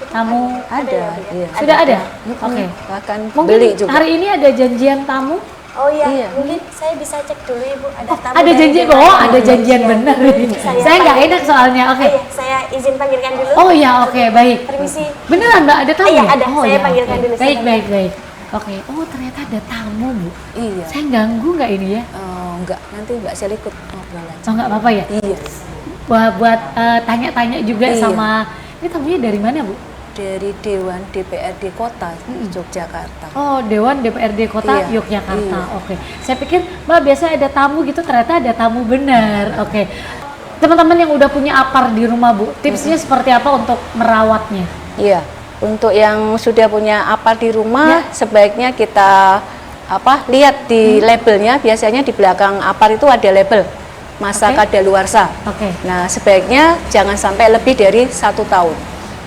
tamu? Ada, iya. Sudah ada? Oke. Bahkan Mungkin beli juga. hari ini ada janjian tamu? Oh iya, Iya. mungkin saya bisa cek dulu Ibu ada tamu. Ada dari janjian? Dewan. Oh, ada janjian bener. Saya nggak panggil- enak soalnya. Oke. Oh iya, saya izin panggilkan dulu. Oh ya, oke, baik. Permisi. Beneran Mbak ada tamu? Iya, ya? ada. Oh, Saya ya, panggilkan oke. dulu, saya Baik, panggil. baik. Oke. Oh, ternyata ada tamu, Bu. Iya. Saya ganggu nggak ini ya? Oh, enggak, nanti Mbak Sel ikut ngobrol aja. Oh, nggak apa-apa ya? Iya. Buat tanya-tanya juga Iya. sama, ini tamunya dari mana, Bu? Dari Dewan DPRD Kota Yogyakarta. Oh, Dewan DPRD Kota Iya, Yogyakarta. iya. Oke. Saya pikir Mbak biasa ada tamu gitu, ternyata ada tamu benar. Oke. teman-teman yang udah punya apar di rumah Bu, tipsnya seperti apa untuk merawatnya? Iya, untuk yang sudah punya apar di rumah, sebaiknya kita lihat di labelnya. Biasanya di belakang apar itu ada label masa kadaluarsa. Nah, sebaiknya jangan sampai lebih dari 1 tahun.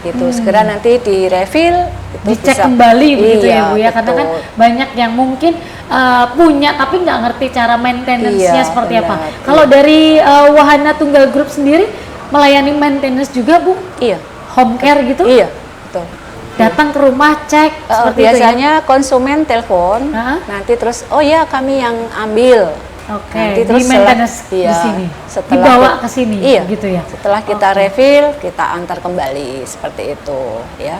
Gitu. Segera nanti di refill, itu dicek bisa, kembali begitu ya Bu ya, betul. karena kan banyak yang mungkin punya tapi nggak ngerti cara maintenance-nya seperti apa. Kalau dari Wahana Tunggal Group sendiri melayani maintenance juga Bu? Iya. Home care gitu? Iya, betul. Datang ke rumah cek seperti biasanya itu ya? konsumen telepon, nanti terus oh ya kami yang ambil. Nanti di maintenance di sini, dibawa ke sini, gitu ya. Setelah kita refill, kita antar kembali seperti itu, ya.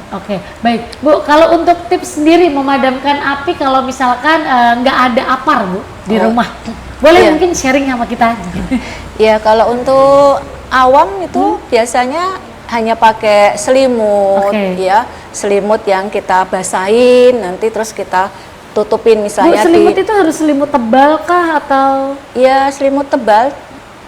Baik Bu. Kalau untuk tips sendiri memadamkan api kalau misalkan nggak ada apar Bu di rumah, boleh mungkin sharing sama kita? Ya, kalau untuk awam itu biasanya hanya pakai selimut, ya, selimut yang kita basahin, nanti terus kita tutupin misalnya. Bu, selimut itu harus selimut tebal kah atau? Ya, selimut tebal,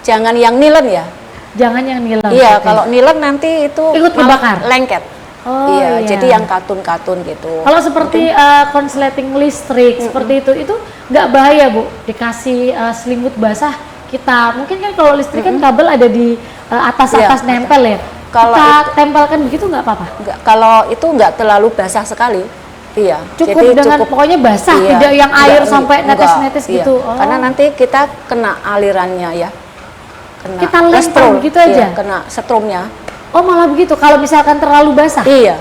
jangan yang nilen ya. Jangan yang nilen. Iya, kalau nilen nanti itu ikut kebakar, lengket. Iya, jadi yang katun-katun gitu. Kalau seperti konsleting listrik seperti itu nggak bahaya Bu? Dikasih selimut basah kita, mungkin kan kalau listrik kan kabel ada di atas nempel ya. Kalau kita tempelkan begitu nggak apa-apa? Enggak, kalau itu nggak terlalu basah sekali. Iya, cukup jadi dengan pokoknya basah, tidak yang air sampai netes-netes gitu. Karena nanti kita kena alirannya ya. Kita lempar gitu aja. Kena setrumnya. Oh, malah begitu. Kalau misalkan terlalu basah. Iya.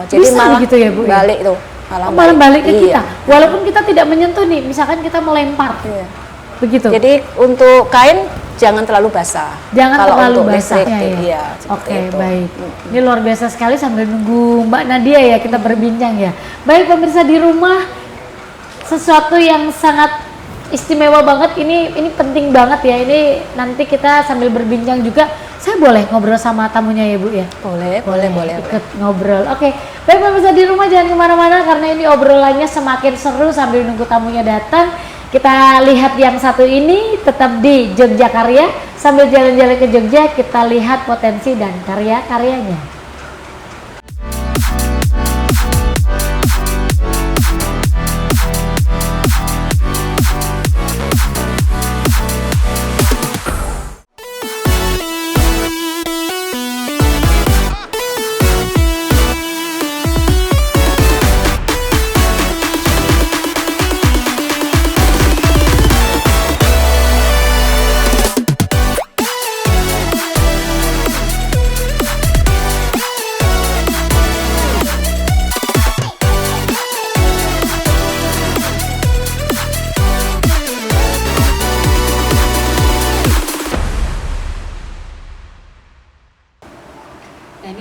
Jadi bisa malah gitu ya Bu. Balik tuh. Malah balik ke kita. Walaupun kita tidak menyentuh nih, misalkan kita melempar. Begitu. Jadi untuk kain jangan terlalu basah. Jangan kalau terlalu untuk basah. listrik, iya. Baik. Ini luar biasa sekali sambil nunggu Mbak Nadia ya kita berbincang ya. Baik pemirsa di rumah, sesuatu yang sangat istimewa banget, ini penting banget ya. Ini nanti kita sambil berbincang juga. Saya boleh ngobrol sama tamunya ya Bu ya? Boleh. Ikut ngobrol. Baik pemirsa di rumah jangan kemana-mana karena ini obrolannya semakin seru sambil nunggu tamunya datang. Kita lihat yang satu ini tetap di Jogja Karya. Sambil jalan-jalan ke Jogja, kita lihat potensi dan karya-karyanya.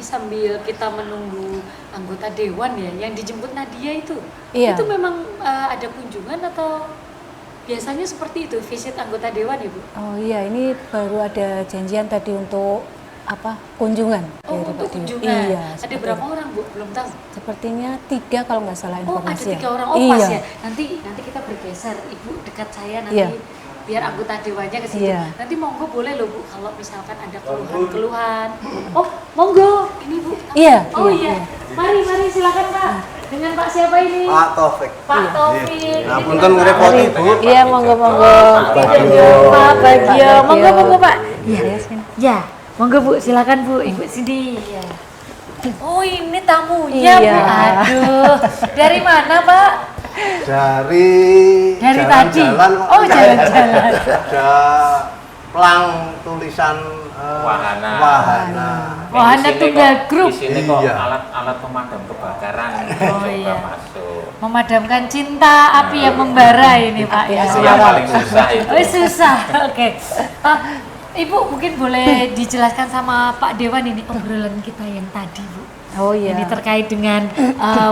Sambil kita menunggu anggota dewan ya, yang dijemput Nadia itu memang ada kunjungan atau biasanya seperti itu visit anggota dewan ya Bu? Oh iya, ini baru ada janjian tadi untuk kunjungan. Untuk kunjungan. Iya. Ada berapa orang Bu? Belum tahu. Sepertinya 3 kalau nggak salah informasi. Ada 3 orang. Pas ya. Nanti kita bergeser, Ibu dekat saya nanti. Biar anggota dewannya ke situ. Nanti monggo boleh loh Bu kalau misalkan ada keluhan-keluhan. Oh, monggo. Ini Bu. Iya. Mari silakan Pak. Dengan Pak siapa ini? Pak Taufik. Pak Taufik. Ngapunten ngrepoti Bu. Iya, monggo. Pak Bagio. Monggo Pak. Iya. Monggo Bu, silakan Bu. Ibu sini. Iya. Oh, ini tamunya Bu. Aduh. Dari mana Pak? Dari tadi. Jalan-jalan. Oh, jalan-jalan. Ada plang tulisan Wahana Tunggal Group. Di sini kok alat pemadam kebakaran. Oh iya. Memadamkan cinta api yang membara ini Pak ya. Yang paling susah itu. Oh, susah. Oke. Ibu mungkin boleh dijelaskan sama Pak Dewan ini obrolan kita yang tadi Bu. Oh iya. Ini terkait dengan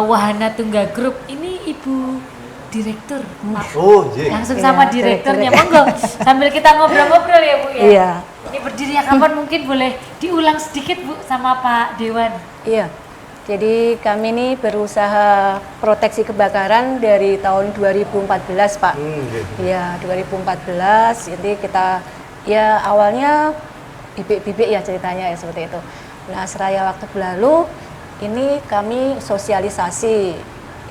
Wahana Tunggal Group. Ini Ibu Direktur Pak. Oh iya. Langsung sama direkturnya. Monggo sambil kita ngobrol-ngobrol ya Bu ya. Iya. Ini berdirinya kapan mungkin boleh diulang sedikit Bu sama Pak Dewan. Iya. Jadi kami ini berusaha proteksi kebakaran dari tahun 2014 Pak. Iya, 2014. Jadi kita awalnya bibit-bibit ya ceritanya ya seperti itu. Nah, seraya waktu berlalu ini kami sosialisasi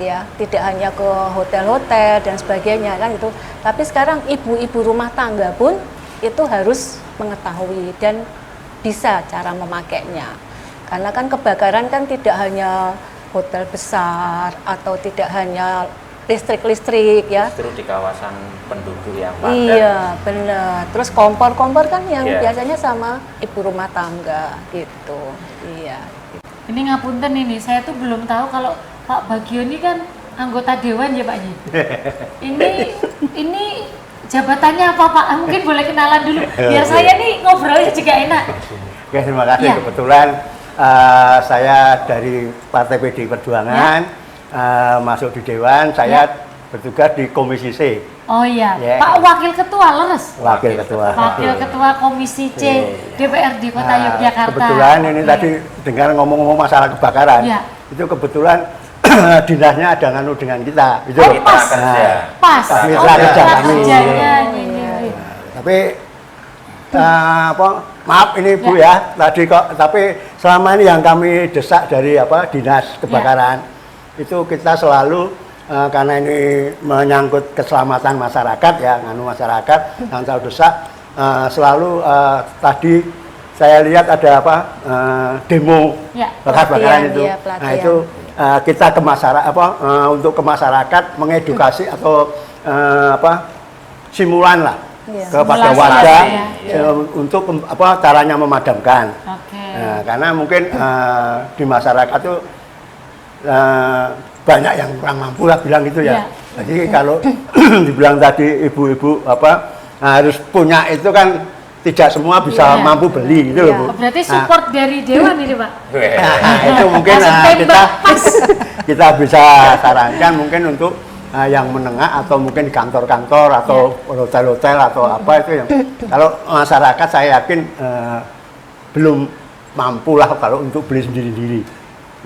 ya, tidak hanya ke hotel-hotel dan sebagainya kan itu, tapi sekarang ibu-ibu rumah tangga pun itu harus mengetahui dan bisa cara memakainya. Karena kan kebakaran kan tidak hanya hotel besar atau tidak hanya listrik-listrik ya. Justru di kawasan penduduk yang padat. Iya, benar. Terus kompor-kompor kan yang Iya. biasanya sama ibu rumah tangga gitu. Iya. Ini ngapunten ini, saya tuh belum tahu kalau Pak Bagio ini kan anggota dewan ya Pak Ji. Ini jabatannya apa Pak? Mungkin boleh kenalan dulu, biar saya nih ngobrolnya juga enak. Oke, terima kasih. Ya. Kebetulan saya dari Partai PDI Perjuangan masuk di Dewan. Saya bertugas di Komisi C. Oh iya, Ya. Pak Wakil Ketua leres. Wakil Ketua. Wakil Ketua Komisi C DPRD Kota Yogyakarta. Kebetulan ini Oke. tadi dengar ngomong-ngomong masalah kebakaran. Iya. Itu kebetulan dinasnya ada nganu dengan kita. Gitu Oh loh. pas, Kerja. pas. Mitra kerja mitra kami. kerjanya ini. Tapi maaf ini Bu ya, tadi kok tapi selama ini yang kami desak dari Dinas Kebakaran itu kita selalu karena ini menyangkut keselamatan masyarakat ya, nganu masyarakat yang saya desak selalu tadi saya lihat ada demo Ya. kebakaran Pelatihan, itu. iya, Nah, pelatihan. itu kita ke masyarakat untuk ke masyarakat mengedukasi atau simulan lah Iya. kepada Simulasi warga ya. untuk caranya memadamkan. Oke. Nah, karena mungkin di masyarakat itu banyak yang kurang mampu lah bilang gitu ya. Iya. Jadi kalau dibilang tadi ibu-ibu harus punya itu kan tidak semua bisa Iya. mampu beli gitu loh Bu. Oh, berarti support dari Dewan ini Pak. Nah, itu mungkin Langsung tembak, pas. kita bisa sarankan mungkin untuk yang menengah atau mungkin di kantor-kantor atau hotel-hotel atau apa itu yang kalau masyarakat saya yakin belum mampu lah kalau untuk beli sendiri-sendiri.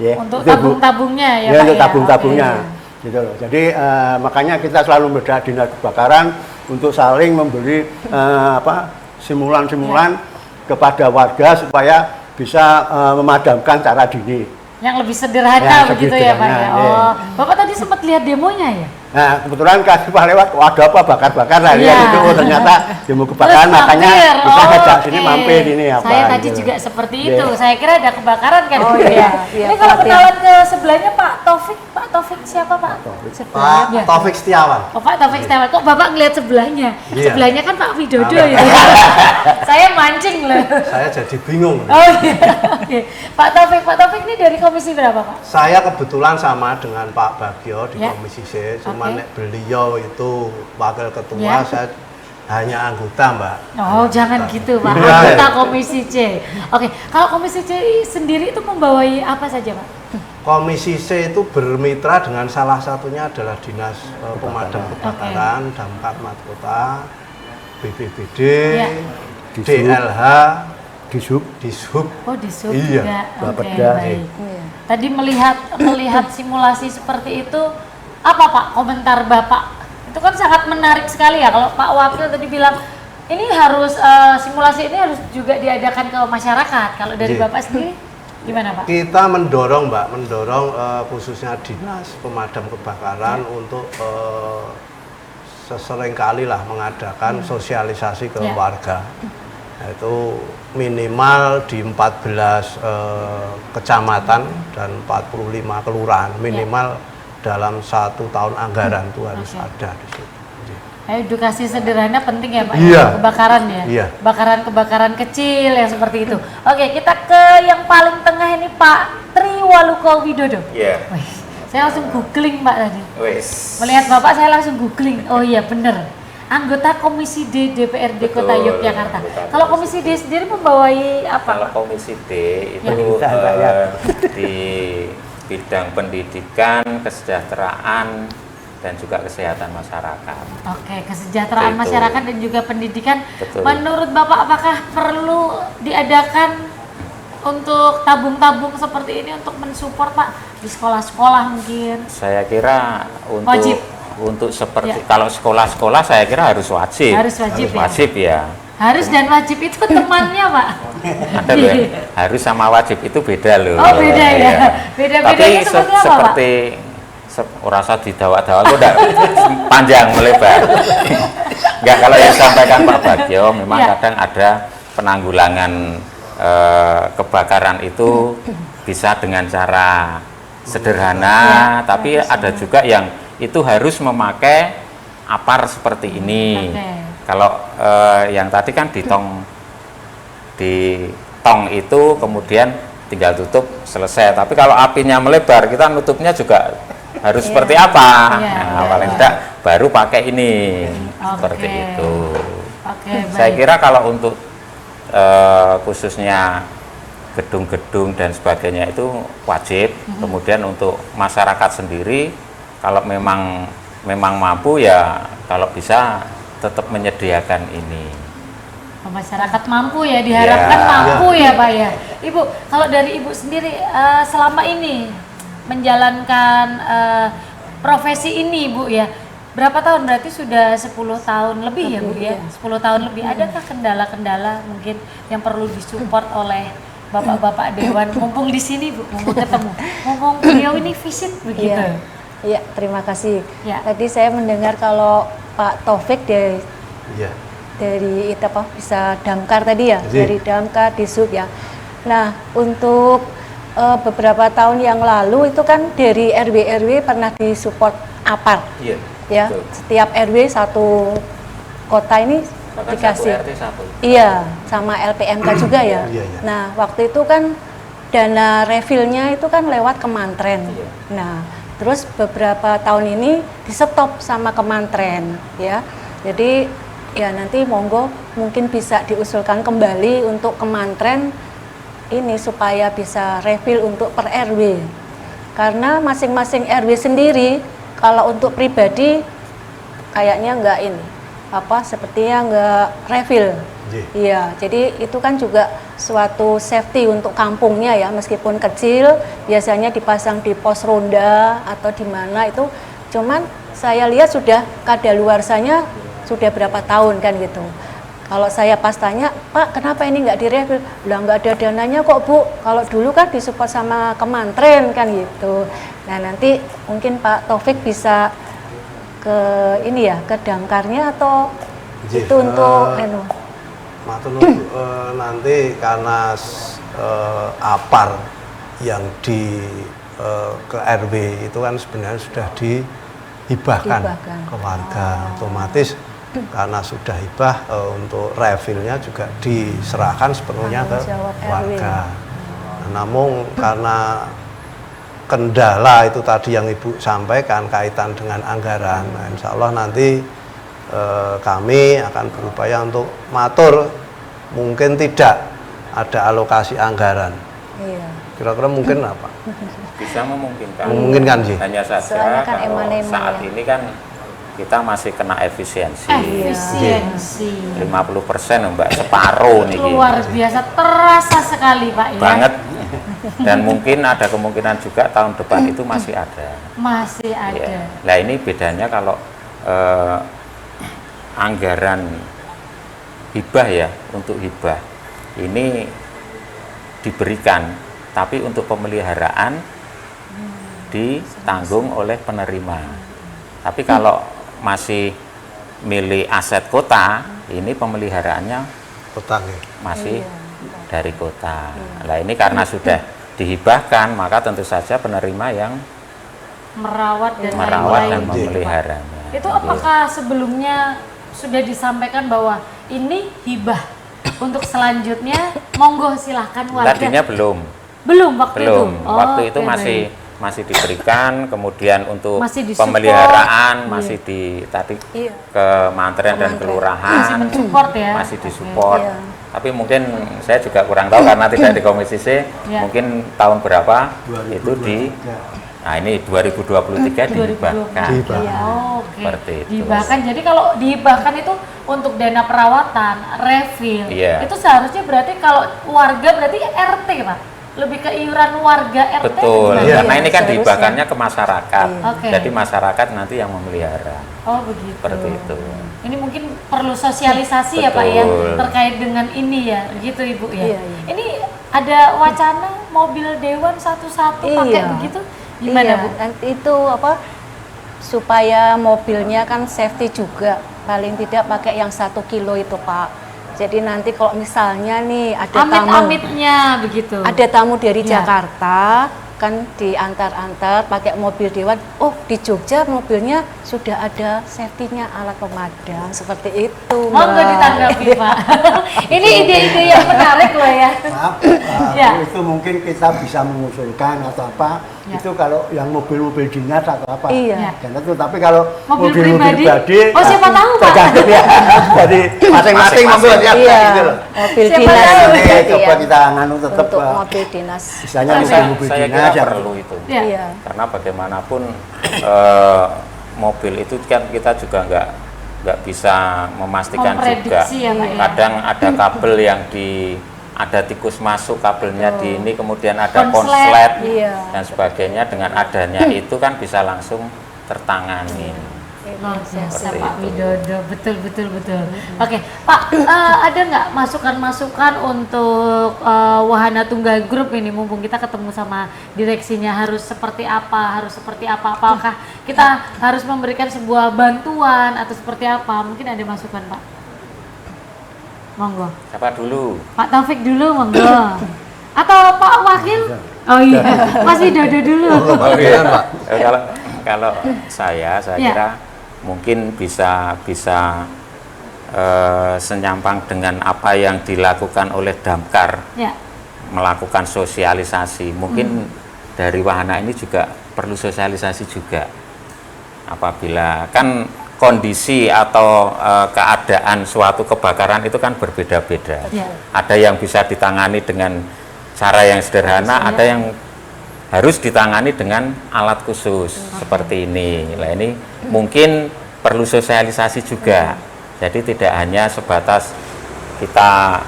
Ya, Untuk itu, Bu. tabung-tabungnya ya Ya, Pak untuk ya. tabung-tabungnya. Oke. Gitu loh. Jadi makanya kita selalu berada Dinas Kebakaran untuk saling memberi simulan-simulan kepada warga supaya bisa memadamkan secara dini. Yang lebih sederhana Ya, begitu lebih ya Pak ya. sederhana, Oh, Bapak tadi sempat lihat demonya ya? Nah, kebetulan kasih Pak lewat, ada apa bakar-bakar lah Iya. lihat itu ternyata demo kebakaran Terus makanya mampir. kita ngajak Oke. sini mampir ini apa. Saya tadi gitu. juga seperti Iya. itu. Saya kira ada kebakaran kan Oh, gitu ya. iya, iya, Ini kalau pelatihan. kenalan ke sebelahnya Pak Taufik siapa Pak? Pak Ya. Taufik Setiawan. Oh Pak Taufik Setiawan, kok Bapak ngeliat sebelahnya? Iya. Sebelahnya kan Pak Widodo ya. Saya mancing loh. Saya jadi bingung. Oh iya. Oke. Pak Taufik ini dari komisi berapa Pak? Saya kebetulan sama dengan Pak Bagio di Ya. Komisi C, cuman Oke. nek beliau itu wakil ketua, Ya. saya hanya anggota, Mbak. Oh, jangan gitu Pak. Iya. Anggota Komisi C. Oke, kalau Komisi C sendiri itu membawai apa saja Pak? Komisi C itu bermitra dengan salah satunya adalah Dinas Pemadam Kebakaran, Damkar Kota, BPBD, Ya. DLH, Disub. Dishub. Oh, di sub Iya, juga. Oke, Bapeda. baik. Tadi melihat simulasi seperti itu, apa Pak komentar Bapak? Itu kan sangat menarik sekali ya. Kalau Pak Wakil tadi bilang ini harus simulasi ini harus juga diadakan ke masyarakat. Kalau dari Iya. Bapak sendiri gimana Pak? Kita mendorong, Mbak, khususnya Dinas Pemadam Kebakaran untuk seseringkali lah mengadakan sosialisasi ke Ya. warga. Itu minimal di 14 kecamatan dan 45 kelurahan, minimal dalam 1 tahun anggaran itu harus Oke. ada di situ. Edukasi sederhana penting ya Pak. Iya. Kebakaran ya. Iya. Kebakaran kecil yang seperti itu. Oke, kita ke yang paling tengah ini Pak Triwaluko Widodo. Iya. Wih, saya langsung googling Pak tadi. Wes. Melihat Bapak saya langsung googling. Oh iya bener. Anggota Komisi D DPRD Kota Betul, Yogyakarta. anggota Kalau Komisi Komisi D sendiri membawai apa Kalau Pak? Komisi D itu Ya. di bidang pendidikan, kesejahteraan, dan juga kesehatan masyarakat. Oke, kesejahteraan Itu. masyarakat dan juga pendidikan. Betul. Menurut Bapak apakah perlu diadakan untuk tabung-tabung seperti ini untuk mensupport Pak di sekolah-sekolah mungkin? Saya kira Wajib. untuk seperti Ya. kalau sekolah-sekolah saya kira harus wajib. Harus wajib ya? Wajib ya. Harus dan wajib itu temannya, Pak. Ada loh, harus sama wajib itu beda loh. Oh, beda ya. Iya. Beda-bedanya Tapi seperti apa, Pak? seperti rasa didawa-dawa itu udah panjang melebar. Enggak, kalau yang disampaikan Pak Bagio memang Iya. kadang ada penanggulangan kebakaran itu bisa dengan cara sederhana, tapi ada juga yang itu harus memakai apar seperti ini. Oke. Kalau yang tadi kan di tong itu kemudian tinggal tutup selesai. Tapi kalau apinya melebar, kita nutupnya juga harus seperti apa? Iya. Nah, paling tidak baru pakai ini seperti Oke. itu. Oke, Saya baik. kira kalau untuk khususnya gedung-gedung dan sebagainya itu wajib. Kemudian untuk masyarakat sendiri, kalau memang mampu ya kalau bisa tetap menyediakan ini. Masyarakat mampu ya, diharapkan Ya. mampu ya Pak ya. Ibu, kalau dari Ibu sendiri selama ini menjalankan profesi ini Bu ya, berapa tahun? Berarti sudah 10 tahun lebih ya Bu ya? 10 tahun lebih. Adakah kendala-kendala mungkin yang perlu disupport oleh Bapak-bapak Dewan? Mumpung di sini Bu, mumpung ketemu, mumpung beliau ini visit begitu. Iya. Iya, terima kasih. Ya. Tadi saya mendengar kalau Pak Taufik Iya. dari itu apa bisa damkar tadi ya, Iya. dari damkar di sub ya. Nah, untuk beberapa tahun yang lalu itu kan dari RW pernah disupport APAR Iya. ya. betul. Setiap RW satu kota ini Bahkan dikasih. satu RT satu. Iya, sama LPMK juga ya. Iya, iya. Nah, waktu itu kan dana refillnya itu kan lewat Kemantren. Iya. Nah, terus beberapa tahun ini di stop sama Kemantren ya. Jadi ya nanti monggo mungkin bisa diusulkan kembali untuk Kemantren ini supaya bisa refill untuk per RW. Karena masing-masing RW sendiri kalau untuk pribadi kayaknya enggak ini sepertinya enggak refill. Iya, jadi itu kan juga suatu safety untuk kampungnya ya, meskipun kecil, biasanya dipasang di pos ronda atau di mana itu. Cuman saya lihat sudah kadaluarsanya sudah berapa tahun kan gitu. Kalau saya pas tanya, Pak, kenapa ini nggak direfill? Lah nggak ada dananya kok Bu. Kalau dulu kan disupport sama Kemantren kan gitu. Nah nanti mungkin Pak Taufik bisa ke ini ya, ke damkarnya atau Iya, itu untuk Matur nuwun, nanti karena APAR yang di ke RW itu kan sebenarnya sudah dihibahkan ke warga, otomatis karena sudah hibah untuk refillnya juga diserahkan sepenuhnya ke Tanggung jawab RW. warga. Nah, namun karena kendala itu tadi yang Ibu sampaikan kaitan dengan anggaran, nah, insya Allah nanti kami akan berupaya untuk matur mungkin tidak ada alokasi anggaran. Iya. Kira-kira mungkin apa? Bisa memungkinkan. Memungkinkan sih. Hanya saja Soalnya kan kalau eman-eman saat ya. ini kan kita masih kena efisiensi. Efisiensi. 50% Mbak, separuh nih. Luar biasa, terasa sekali Pak ya. Banget. Dan mungkin ada kemungkinan juga tahun depan itu masih ada. Masih ada. Ya. Nah ini bedanya kalau anggaran hibah ya, untuk hibah ini diberikan, tapi untuk pemeliharaan ditanggung oleh penerima. Tapi kalau masih milik aset kota, ini pemeliharaannya Petang ya. masih dari kota. Nah ini karena sudah dihibahkan, maka tentu saja penerima yang Merawat dan merawat dan lain-lain. memeliharanya. Itu apakah sebelumnya sudah disampaikan bahwa ini hibah untuk selanjutnya? Monggo silahkan warga. Tadinya belum. Belum waktu Belum. itu. Oh, Waktu itu oke, masih diberikan, kemudian untuk Masih disupport. pemeliharaan Iya. masih tadi Iya. ke Mantren dan kelurahan Masih mensupport ya. masih disupport. Iya. Tapi mungkin saya juga kurang tahu karena tidak di Komisi C. Iya. Mungkin tahun berapa itu nah ini 2023 dihibahkan. Dihibahkan. Oh, oke. Seperti itu. Dihibahkan. Jadi kalau dihibahkan itu untuk dana perawatan, refill. Iya. Itu seharusnya berarti kalau warga berarti RT, Pak. Lebih ke iuran warga RT. Betul. gimana? Iya. Karena ini kan Seharusnya. dihibahkannya ke masyarakat. Oke. Jadi masyarakat nanti yang memelihara. Oh begitu. Seperti itu. Ini mungkin perlu sosialisasi ya Pak ya Betul. terkait dengan ini ya, begitu Ibu ya. Iya, iya. Ini ada wacana mobil dewan satu-satu pakai begitu, gimana Iya, Bu? dan itu apa supaya mobilnya kan safety juga, paling tidak pakai yang 1 kilo itu Pak. Jadi nanti kalau misalnya nih ada Amit-amitnya begitu. ada tamu dari Ya. Jakarta kan diantar-antar pakai mobil dewan, oh di Jogja mobilnya sudah ada safety-nya, alat pemadam seperti itu. Monggo Mbak. ditanggapi Pak. Ini ide-ide yang menarik loh ya. Maaf, Ya. itu mungkin kita bisa mengusulkan atau apa, Ya. itu kalau yang mobil-mobil dinas atau apa. Iya. Dan itu, tapi kalau Mobil mobil-mobil pribadi? pribadi, Oh, siapa tahu, Pak. tergantung ya. Jadi masing-masing mobil siap Iya, gitu loh. mobil Siapa dinas tahu. Nanti gitu coba ya. kita nganu tetap Untuk mobil dinas. misalnya Saya mobil kira dinas ya. perlu itu. Iya. Iya. Karena bagaimanapun mobil itu kan kita juga nggak bisa memastikan juga. Memprediksi ya, Pak, ya. Kadang ada kabel yang ada tikus masuk kabelnya di ini, kemudian ada Konslet. konslet Iya. dan sebagainya. Dengan adanya itu kan bisa langsung tertangani. Luar biasa Seperti Pak itu. Widodo, betul. Oke, Pak, ada nggak masukan-masukan untuk Wahana Tunggal Group ini, mumpung kita ketemu sama direksinya, harus seperti apa? Apakah kita harus memberikan sebuah bantuan atau seperti apa? Mungkin ada masukan Pak. Monggo, Siapa dulu? Pak Taufik dulu, monggo. Atau Pak Wakil? Oh iya, Mas Widodo dulu. Kalau saya Ya. kira mungkin bisa senyampang dengan apa yang dilakukan oleh Damkar, Ya, melakukan sosialisasi. Mungkin dari wahana ini juga perlu sosialisasi juga. Apabila kan kondisi atau keadaan suatu kebakaran itu kan berbeda-beda. Ya. Ada yang bisa ditangani dengan cara yang sederhana, ada yang harus ditangani dengan alat khusus seperti ini. Nah, ini mungkin perlu sosialisasi juga. Jadi tidak hanya sebatas kita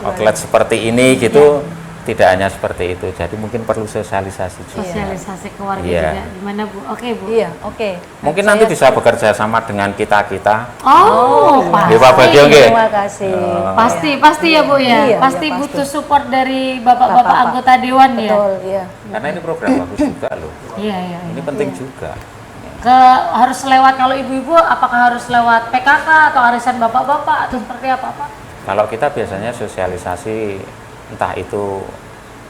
outlet seperti ini gitu, tidak hanya seperti itu. Jadi mungkin perlu sosialisasi juga. sosialisasi ke warga Iya. juga. Gimana Bu? Oke Bu. Iya, oke. Mungkin nanti bisa bekerja sama dengan kita. Oh, Nggih, Pak Bagio nggih. Terima kasih. Pasti ya Bu ya. Iya, pasti iya, pasti. butuh support dari bapak-bapak Bapak-bapak. anggota dewan ya. Betul, iya. Karena ini program bagus juga loh. Iya. Ini penting juga. Harus lewat, kalau ibu-ibu apakah harus lewat PKK atau arisan bapak-bapak atau seperti apa Pak? Kalau kita biasanya sosialisasi entah itu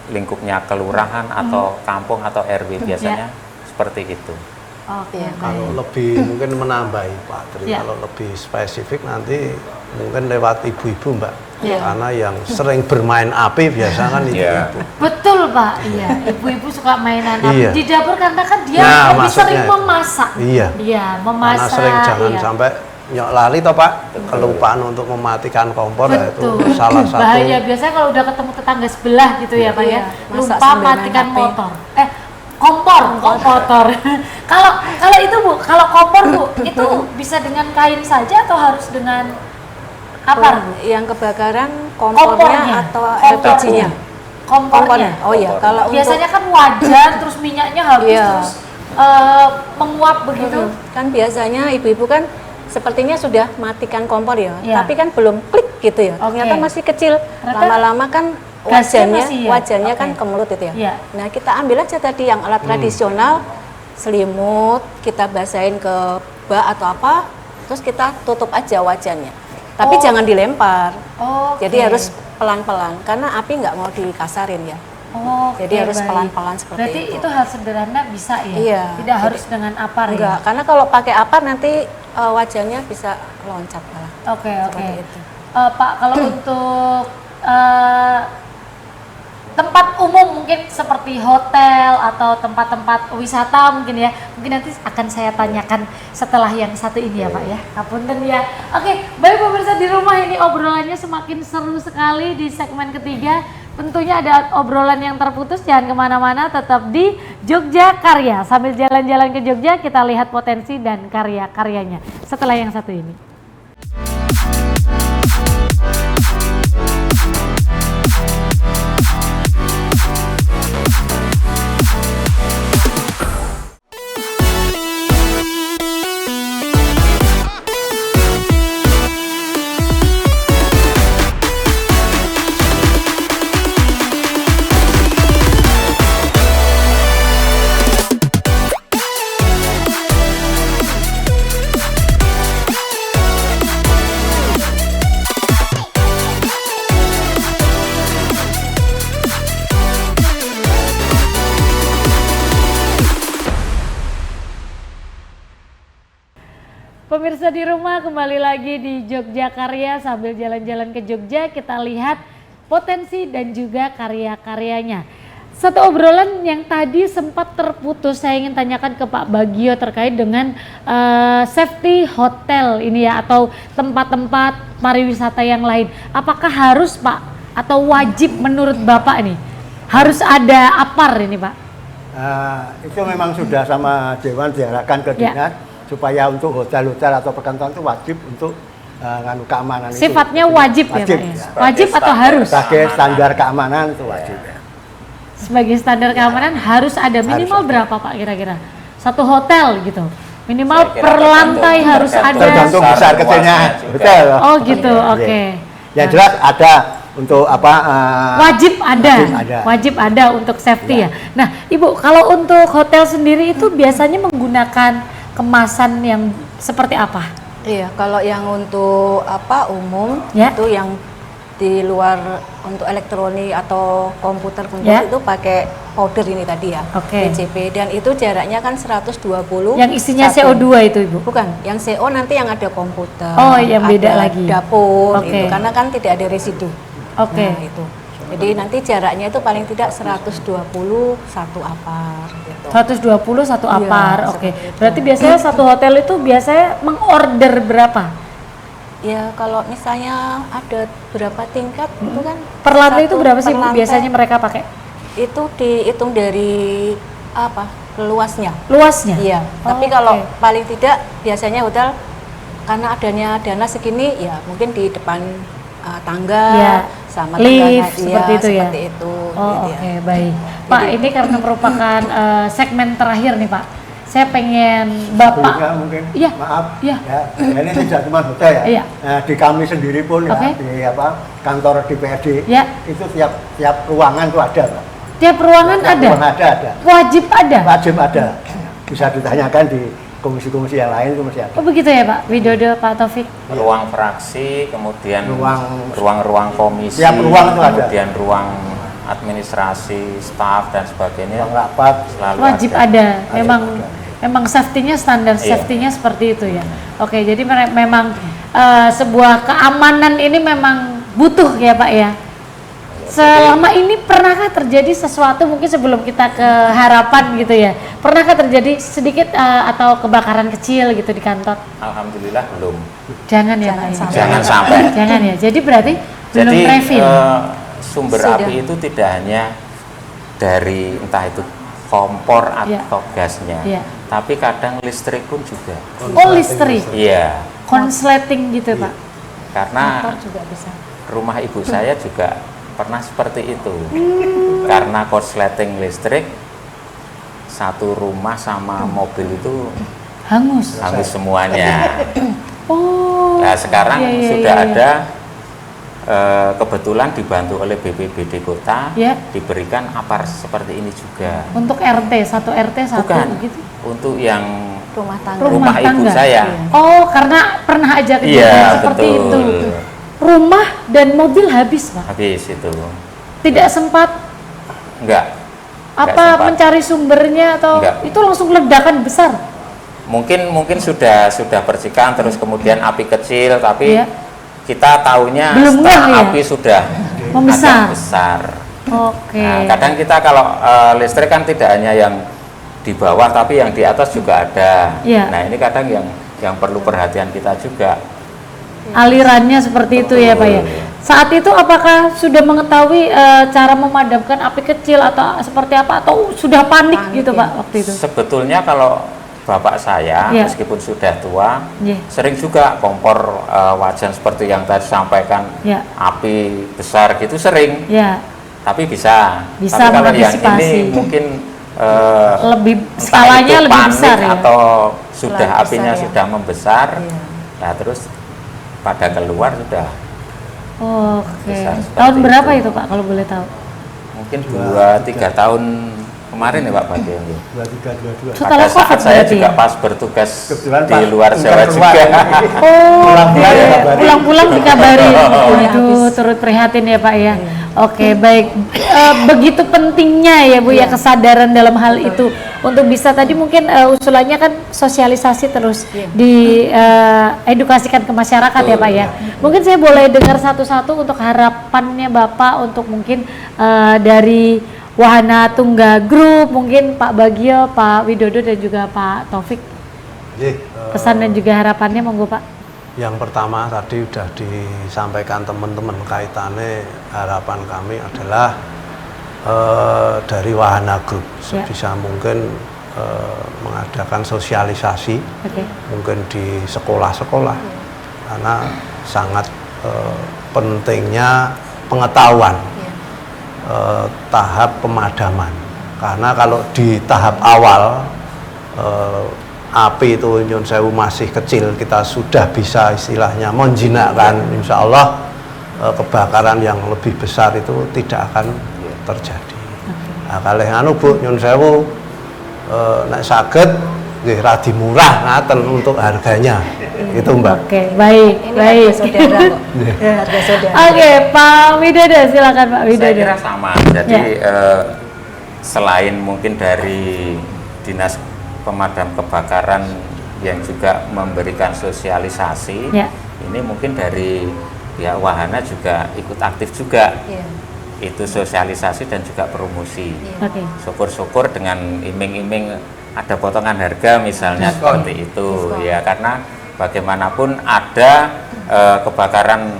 lingkupnya kelurahan atau kampung atau RW biasanya seperti itu. Oke. Iya. Kalau lebih mungkin menambahi Pak Tri, Ya. kalau lebih spesifik nanti mungkin lewat ibu-ibu Mbak. Ya. Karena yang sering bermain api biasa kan Iya. ibu-ibu. Betul Pak. Iya. Ibu-ibu suka mainan api Iya. di dapur karena kan dia Nah, lebih maksudnya sering itu. memasak. Iya. Iya, Karena memasak. sering jangan iya. sampai nyok lali toh Pak, kelupaan untuk mematikan kompor ya itu Betul. salah satu. Bahaya biasanya kalau udah ketemu tetangga sebelah gitu ya Pak ya. Iya, masak Lupa sambil main matikan HP. motor. Kompor. Kalau itu Bu, kalau kompor Bu, itu bisa dengan kain saja atau harus dengan apa? Yang kebakaran Kompornya. kompornya atau LPG-nya? Kompornya. Oh iya, kalau Biasanya kan wajan terus minyaknya habis Iya. terus menguap begitu. kan biasanya ibu-ibu kan sepertinya sudah matikan kompor ya, Iya. tapi kan belum klik gitu ya. Oke. Ternyata masih kecil. Ternyata Lama-lama kan gasnya wajannya masih ya? wajannya kan Oke. kemelut itu ya. Iya. Nah, kita ambil aja tadi yang alat tradisional, selimut, kita basahin ke bak atau apa, terus kita tutup aja wajannya. Tapi jangan dilempar. Oke. Jadi harus pelan-pelan karena api nggak mau dikasarin ya. Oke, Jadi harus baik. pelan-pelan seperti Berarti itu. itu hal sederhana bisa ya? Iya. Tidak harus dengan apar Enggak, ya? karena kalau pakai apar nanti wajannya bisa loncat malah. Oke. Seperti itu. Pak, kalau untuk tempat umum mungkin seperti hotel atau tempat-tempat wisata mungkin ya, mungkin nanti akan saya tanyakan setelah yang satu ini ya Pak ya. Kapunten ya. Oke, baik pemirsa di rumah, ini obrolannya semakin seru sekali di segmen ketiga. Tentunya ada obrolan yang terputus, jangan kemana-mana, tetap di Jogja Karya. Sambil jalan-jalan ke Jogja, kita lihat potensi dan karya-karyanya setelah yang satu ini. Pemirsa di rumah, kembali lagi di Jogja Karya. Sambil jalan-jalan ke Jogja, kita lihat potensi dan juga karya-karyanya. Satu obrolan yang tadi sempat terputus, saya ingin tanyakan ke Pak Bagio terkait dengan safety hotel ini ya, atau tempat-tempat pariwisata yang lain. Apakah harus Pak atau wajib menurut Bapak nih harus ada APAR ini Pak? Itu memang sudah sama Dewan diarahkan ke dinas supaya untuk hotel-hotel atau perkantoran itu wajib untuk keamanan. Sifatnya itu. wajib ya Pak ya? Wajib atau harus? Sebagai standar keamanan itu wajib. Sebagai standar keamanan harus ada minimal berapa Pak kira-kira? Satu hotel gitu? Minimal per lantai harus ada. Tergantung besar kecilnya hotel. Oh gitu, oke. Ya jelas ada untuk apa? Wajib ada untuk safety ya. Nah Ibu, kalau untuk hotel sendiri itu biasanya menggunakan kemasan yang seperti apa? Iya, kalau yang untuk umum Ya. itu yang di luar untuk elektronik atau komputer Ya. itu pakai powder ini tadi ya, Oke. PCB, dan itu jaraknya kan 120. Yang isinya satu. CO2 itu Ibu? Bukan, yang CO nanti yang ada komputer. Oh, yang beda ada lagi. dapur Oke. itu, karena kan tidak ada residu. Oke. Nah, itu. Jadi nanti jaraknya itu paling tidak 120 satu apar gitu. 120 satu Iya, apar, oke. seperti itu. Berarti biasanya satu hotel itu biasanya mengorder berapa? Ya kalau misalnya ada berapa tingkat itu kan Per lantai itu satu berapa sih per Bu lantai biasanya mereka pakai? itu dihitung dari luasnya. Luasnya? Iya. Oh, Tapi kalau oke. paling tidak biasanya hotel karena adanya dana segini ya mungkin di depan tangga Iya. sama Lift, tangganya, seperti itu ya? seperti itu. Oh gitu oke, ya. baik. Pak, ini karena merupakan segmen terakhir nih Pak. Saya pengen Bapak, Juga mungkin Iya. maaf Iya. ya, ini tidak cuma hotel ya. Iya. Di kami sendiri pun ya, Oke. di kantor DPRD Ya. itu tiap ruangan itu ada Pak. tiap ruangan Tiap ada? ruangan ada. Wajib ada? Wajib ada. Bisa ditanyakan di komisi-komisi yang lain itu masih ada. Oh begitu ya Pak Widodo, Pak Taufik? Ruang fraksi, kemudian Ruang- ruang-ruang komisi, Tiap ruang itu ada. kemudian ruang administrasi, staf dan sebagainya Ruang rapat. selalu Wajib ada. Memang safety-nya standar Iya. safety-nya seperti itu ya. Oke, jadi memang sebuah keamanan ini memang butuh ya Pak ya. Selama ini pernahkah terjadi sesuatu mungkin sebelum kita ke harapan gitu ya? Pernahkah terjadi sedikit atau kebakaran kecil gitu di kantor? Alhamdulillah belum. Jangan ya Pak ya. Jangan sampai. Jangan ya. Jadi berarti belum Jadi preview. sumber Sudah. api itu tidak hanya dari entah itu kompor Iya. atau gasnya, Iya. tapi kadang listrik pun juga. Oh listrik, Iya, konsleting gitu Pak. karena Motor juga bisa. rumah ibu saya juga pernah seperti itu. Karena korsleting listrik, satu rumah sama mobil itu Hangus. hangus semuanya. Oh. Nah sekarang Iya, iya, sudah iya, iya. ada kebetulan dibantu oleh BPBD kota, Ya. diberikan apar seperti ini juga. Untuk RT, satu RT satu Bukan, gitu. untuk yang Rumah tangga. rumah ibu saya. Oh, karena pernah aja kejadian Iya, seperti betul. itu. Rumah dan mobil habis, Pak. Habis itu. Tidak sempat Enggak. apa sempat. mencari sumbernya atau Enggak. itu langsung ledakan besar. Mungkin sudah percikan terus kemudian api kecil, tapi Iya. kita tahunya Belum setelah ngeh ya? api sudah Membesar. agak besar. Oke. Nah, kadang kita kalau listrik kan tidak hanya yang di bawah tapi yang di atas juga ada. Iya. Nah, ini kadang yang perlu perhatian kita juga. Alirannya seperti itu ya, Pak ya. Saat itu apakah sudah mengetahui cara memadamkan api kecil atau seperti apa atau sudah panik gitu, Pak, waktu itu? Sebetulnya kalau bapak saya Iya. meskipun sudah tua, Iya. sering juga kompor wajan seperti yang tadi sampaikan, Iya. api besar gitu sering. Ya, Tapi bisa. Bisa Tapi kalau yang mengantisipasi. ini mungkin lebih entah skalanya itu lebih panik besar ya. atau sudah Besar apinya ya. sudah membesar, Iya. nah terus pada keluar sudah Oke. Besar seperti Tahun berapa itu. itu, Pak, kalau boleh tahu? mungkin 2-3 tahun kemarin ya Pak Bagio. 2322. Setelah Pada saat COVID saya berarti juga ya? pas bertugas Kebetulan di pas luar Jawa keluar. juga. Oh, Pulang-pulang oke. dikabari. Pulang-pulang dikabari. Waktunya Aduh, habis. turut prihatin ya Pak ya. Oke, baik. Begitu pentingnya ya Bu ya kesadaran dalam hal itu untuk bisa tadi mungkin usulannya kan sosialisasi terus edukasikan ke masyarakat ya Pak ya. Mungkin saya boleh dengar satu-satu untuk harapannya Bapak untuk mungkin dari Wahana Tunggal Group, mungkin Pak Bagio, Pak Widodo dan juga Pak Taufik. Pesan dan juga harapannya monggo Pak. Yang pertama tadi sudah disampaikan teman-teman kaitannya, harapan kami adalah dari Wahana Group sebisa mungkin mengadakan sosialisasi, mungkin di sekolah-sekolah, karena sangat pentingnya pengetahuan tahap pemadaman. Karena kalau di tahap awal api itu nyun sewu masih kecil, kita sudah bisa istilahnya menjinakkan, insya Allah kebakaran yang lebih besar itu tidak akan terjadi. Nah, kalau anu Bu nyun sewu nek saged nggih radi murah ngaten untuk harganya. Itu Mbak. Oke, baik, baik. Saudara kok. Harga saudara. Oke, Pak Widodo, silakan Pak Saya Widodo. kira sama. Jadi selain mungkin dari Dinas Pemadam Kebakaran yang juga memberikan sosialisasi, ini mungkin dari pihak Wahana juga ikut aktif juga. Itu sosialisasi dan juga promosi. Syukur-syukur dengan iming-iming ada potongan harga misalnya seperti itu ya, karena bagaimanapun ada kebakaran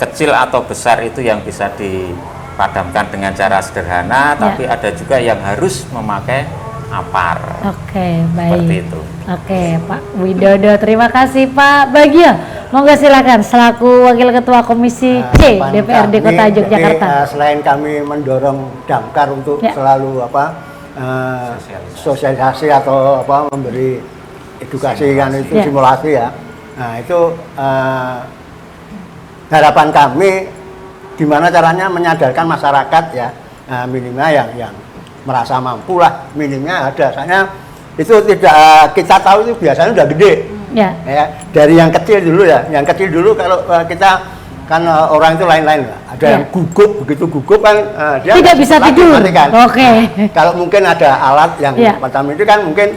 kecil atau besar itu yang bisa dipadamkan dengan cara sederhana, tapi ada juga yang harus memakai APAR. Oke, baik. Seperti itu. Oke, Pak Widodo, terima kasih Pak Bagio. Monggo silakan selaku Wakil Ketua Komisi C DPRD Kota Yogyakarta. Selain kami mendorong Damkar untuk selalu sosialisasi atau memberi edukasi kan itu simulasi ya. Nah itu harapan kami gimana caranya menyadarkan masyarakat ya, minimal yang merasa mampu lah, minimnya ada. Soalnya itu tidak kita tahu itu biasanya udah gede. Ya, dari yang kecil dulu ya. Yang kecil dulu kalau kita kan orang itu lain-lain. Ada yang gugup, begitu gugup kan dia tidak bisa tidur. Kan. Oke. Kalau mungkin ada alat yang macam itu kan mungkin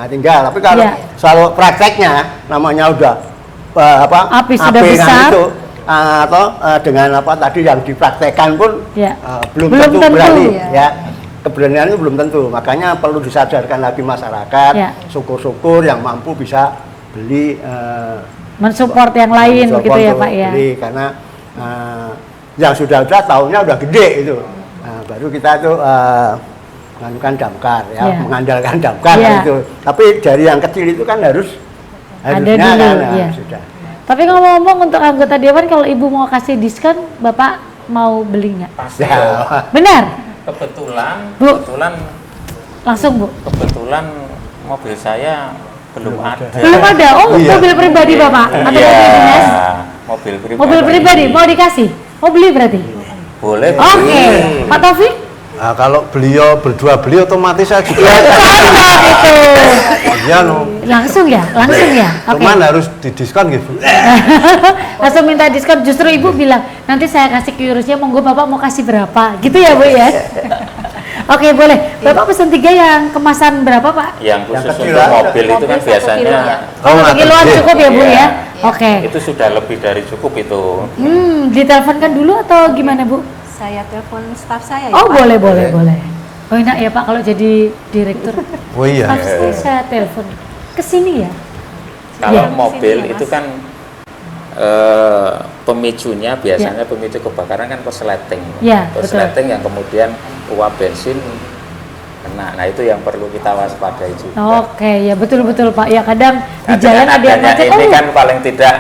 tinggal. Tapi kalau selalu prakteknya namanya udah api sudah besar itu, atau dengan tadi yang dipraktekkan pun belum tentu berani ya. Keberanian itu belum tentu, makanya perlu disadarkan lagi masyarakat. Syukur-syukur yang mampu bisa beli, mensupport yang lain begitu ya Pak ya. Beli, karena yang sudah tahunya udah gede itu. Baru kita itu melakukan damkar ya, mengandalkan damkar itu. Tapi dari yang kecil itu kan harusnya dulu, kan sudah. Tapi ngomong-ngomong untuk anggota dewan, kalau Ibu mau kasih diskon, Bapak mau beli nggak? Pasti. Benar? Kebetulan langsung Bu. Kebetulan mobil saya belum ada. Belum ada. Oh, mobil pribadi Bapak atau mobil dinas? Mobil pribadi. Mobil pribadi mau dikasih? Mau beli berarti? Boleh. Oke. Pak Taufik? Nah, kalau beliau berdua beli otomatis saya juga. Itu. Iya no. Langsung ya. Cuman harus didiskon gitu. Langsung minta diskon. Justru Ibu bilang nanti saya kasih QRIS-nya, monggo Bapak mau kasih berapa? Gitu ya Bu ya. Oke, boleh. Bapak pesan 3 yang kemasan berapa Pak? Yang khusus untuk mobil itu kan biasanya. Kiloan cukup ya Bu ya. Oke. Itu sudah lebih dari cukup itu. Diteleponkan dulu atau gimana Bu? Saya telepon staf saya. Oh boleh. Oh enak ya Pak kalau jadi direktur. Oh iya. Pasti saya telepon ke sini ya. Kalau mobil itu kan pemicunya biasanya pemicu kebakaran kan korsleting. Korsleting yang kemudian uap bensin kena. Nah itu yang perlu kita waspadai juga. Oke, ya betul Pak. Ya kadang di jalan ada yang macet. Ini kan paling tidak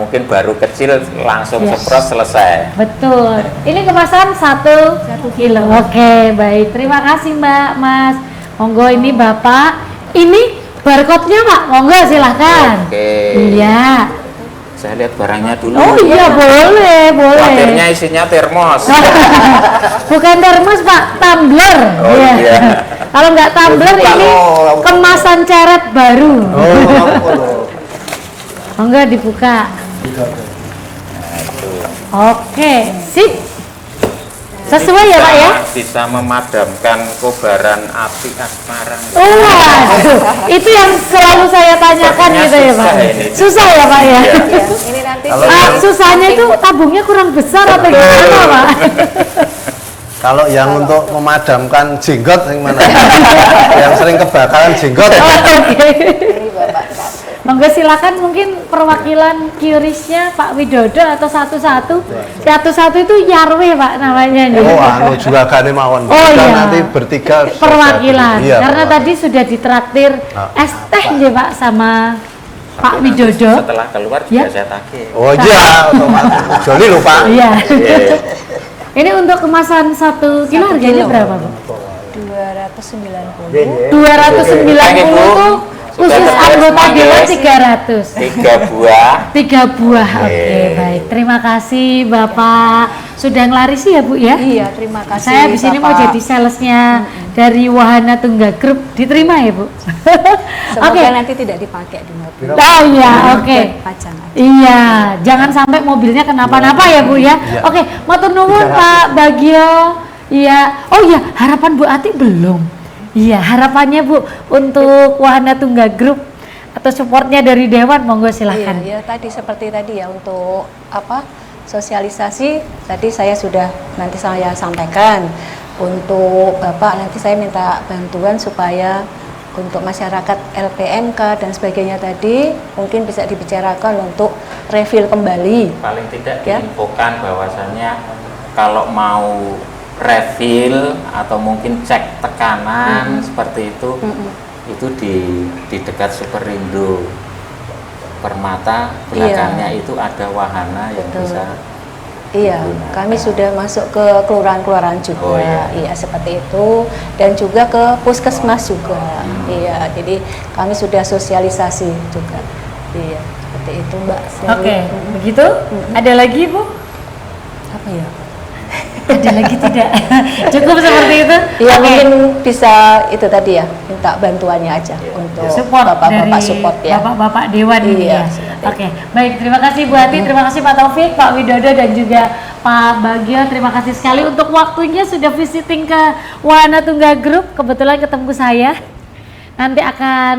mungkin baru kecil langsung semprot selesai. Betul. Ini kemasan 1 kilo. Oke, baik. Terima kasih Mbak, Mas. Monggo ini Bapak. Ini barcode-nya Pak. Monggo silahkan. Oke. Iya. Saya lihat barangnya dulu. Oh iya boleh. Khawatirnya isinya termos. Bukan termos Pak, tumbler. Oh, iya. Kalau nggak tumbler ini kemasan ceret baru. Oh enggak dibuka. Oke, sip. Sesuai ya Pak ya? Bisa memadamkan kobaran api asmara. Oh, waduh. Itu yang selalu saya tanyakan gitu ya Pak. Susah ya Pak ya? Ini nanti Susahnya itu tabungnya kurang besar atau gimana Pak? Kalau yang untuk memadamkan jenggot yang mana? Yang sering kebakaran jenggot. Oke. ini Bapak Kapten. Monggo silakan mungkin perwakilan QRIS-nya Pak Widodo atau satu-satu. Satu-satu itu Yarwe Pak namanya nih. Oh, anu juga gane mawon. Oh, Kita iya. nanti bertiga Perwakilan. Iya, Karena perwakilan. tadi sudah ditraktir es teh ya Pak sama Pak Widodo. Setelah keluar Ya. juga saya tagih. Oh iya, otomatis. Joli lupa. Iya. Iya. Ini untuk kemasan 1 kilo harganya berapa Pak? 290. 290 itu khusus anggota dewan 300. 3 buah. 3 buah. Oke, Oke. baik. Terima kasih Bapak sudah ngelarisi ya Bu ya. Iya, terima kasih. Saya di sini mau Bapak. jadi salesnya dari Wahana Tunggal Group. Diterima ya Bu? Semoga Oke. nanti tidak dipakai di mobil. Oh iya, oke. Pajang aja. Iya, jangan sampai mobilnya kenapa-napa ya Bu ya. Oke, matur nuwun Pak Bagio. Iya. Oh iya, harapan Bu Ati belum. Iya, harapannya Bu untuk Wahana Tunggal Group atau supportnya dari Dewan, monggo silahkan. Iya, ya tadi seperti tadi ya untuk apa sosialisasi tadi nanti saya sampaikan untuk Bapak nanti saya minta bantuan supaya untuk masyarakat LPMK dan sebagainya tadi mungkin bisa dibicarakan untuk refill kembali. Paling tidak Ya. diinfokan bahwasannya kalau mau refill atau mungkin cek tekanan seperti itu di dekat Superindo Permata belakangnya itu ada wahana yang Betul. bisa Iya, digunakan. kami sudah masuk ke kelurahan-kelurahan juga, Oh, iya. iya seperti itu, dan juga ke puskesmas juga, iya. Jadi kami sudah sosialisasi juga, iya seperti itu Mbak. Oke, begitu? Ada lagi Bu? Apa ya? Ada lagi tidak? Cukup seperti itu? Iya Oke. mungkin bisa itu tadi ya, minta bantuannya aja untuk Support bapak-bapak dari support ya. bapak-bapak Dewan ini Iya, ya. seperti Oke, baik, terima kasih Bu Ati, terima kasih Pak Taufik, Pak Widodo dan juga Pak Bagio. Terima kasih sekali untuk waktunya sudah visiting ke Wahana Tunggal Group. Kebetulan ketemu saya. Nanti akan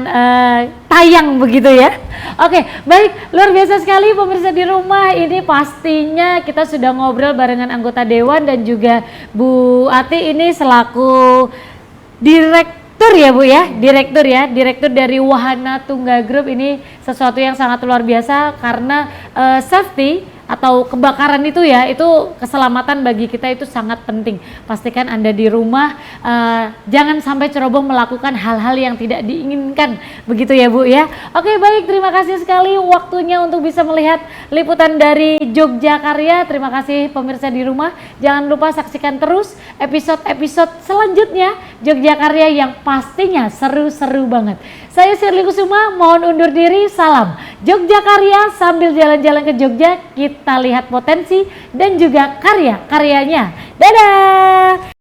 tayang begitu ya. Oke, baik, luar biasa sekali pemirsa di rumah. Ini pastinya kita sudah ngobrol barengan anggota Dewan dan juga Bu Ati ini selaku direktur ya Bu ya, direktur dari Wahana Tunggal Group. Ini sesuatu yang sangat luar biasa karena safety atau kebakaran itu ya, itu keselamatan bagi kita itu sangat penting. Pastikan Anda di rumah jangan sampai ceroboh melakukan hal-hal yang tidak diinginkan, begitu ya Bu ya. Oke, baik, terima kasih sekali waktunya untuk bisa melihat liputan dari Jogja Karya. Terima kasih pemirsa di rumah, jangan lupa saksikan terus episode-episode selanjutnya Jogja Karya yang pastinya seru-seru banget. Saya Shirley Kusuma, mohon undur diri, salam Jogja Karya. Sambil jalan-jalan ke Jogja, kita lihat potensi dan juga karya-karyanya. Dadah!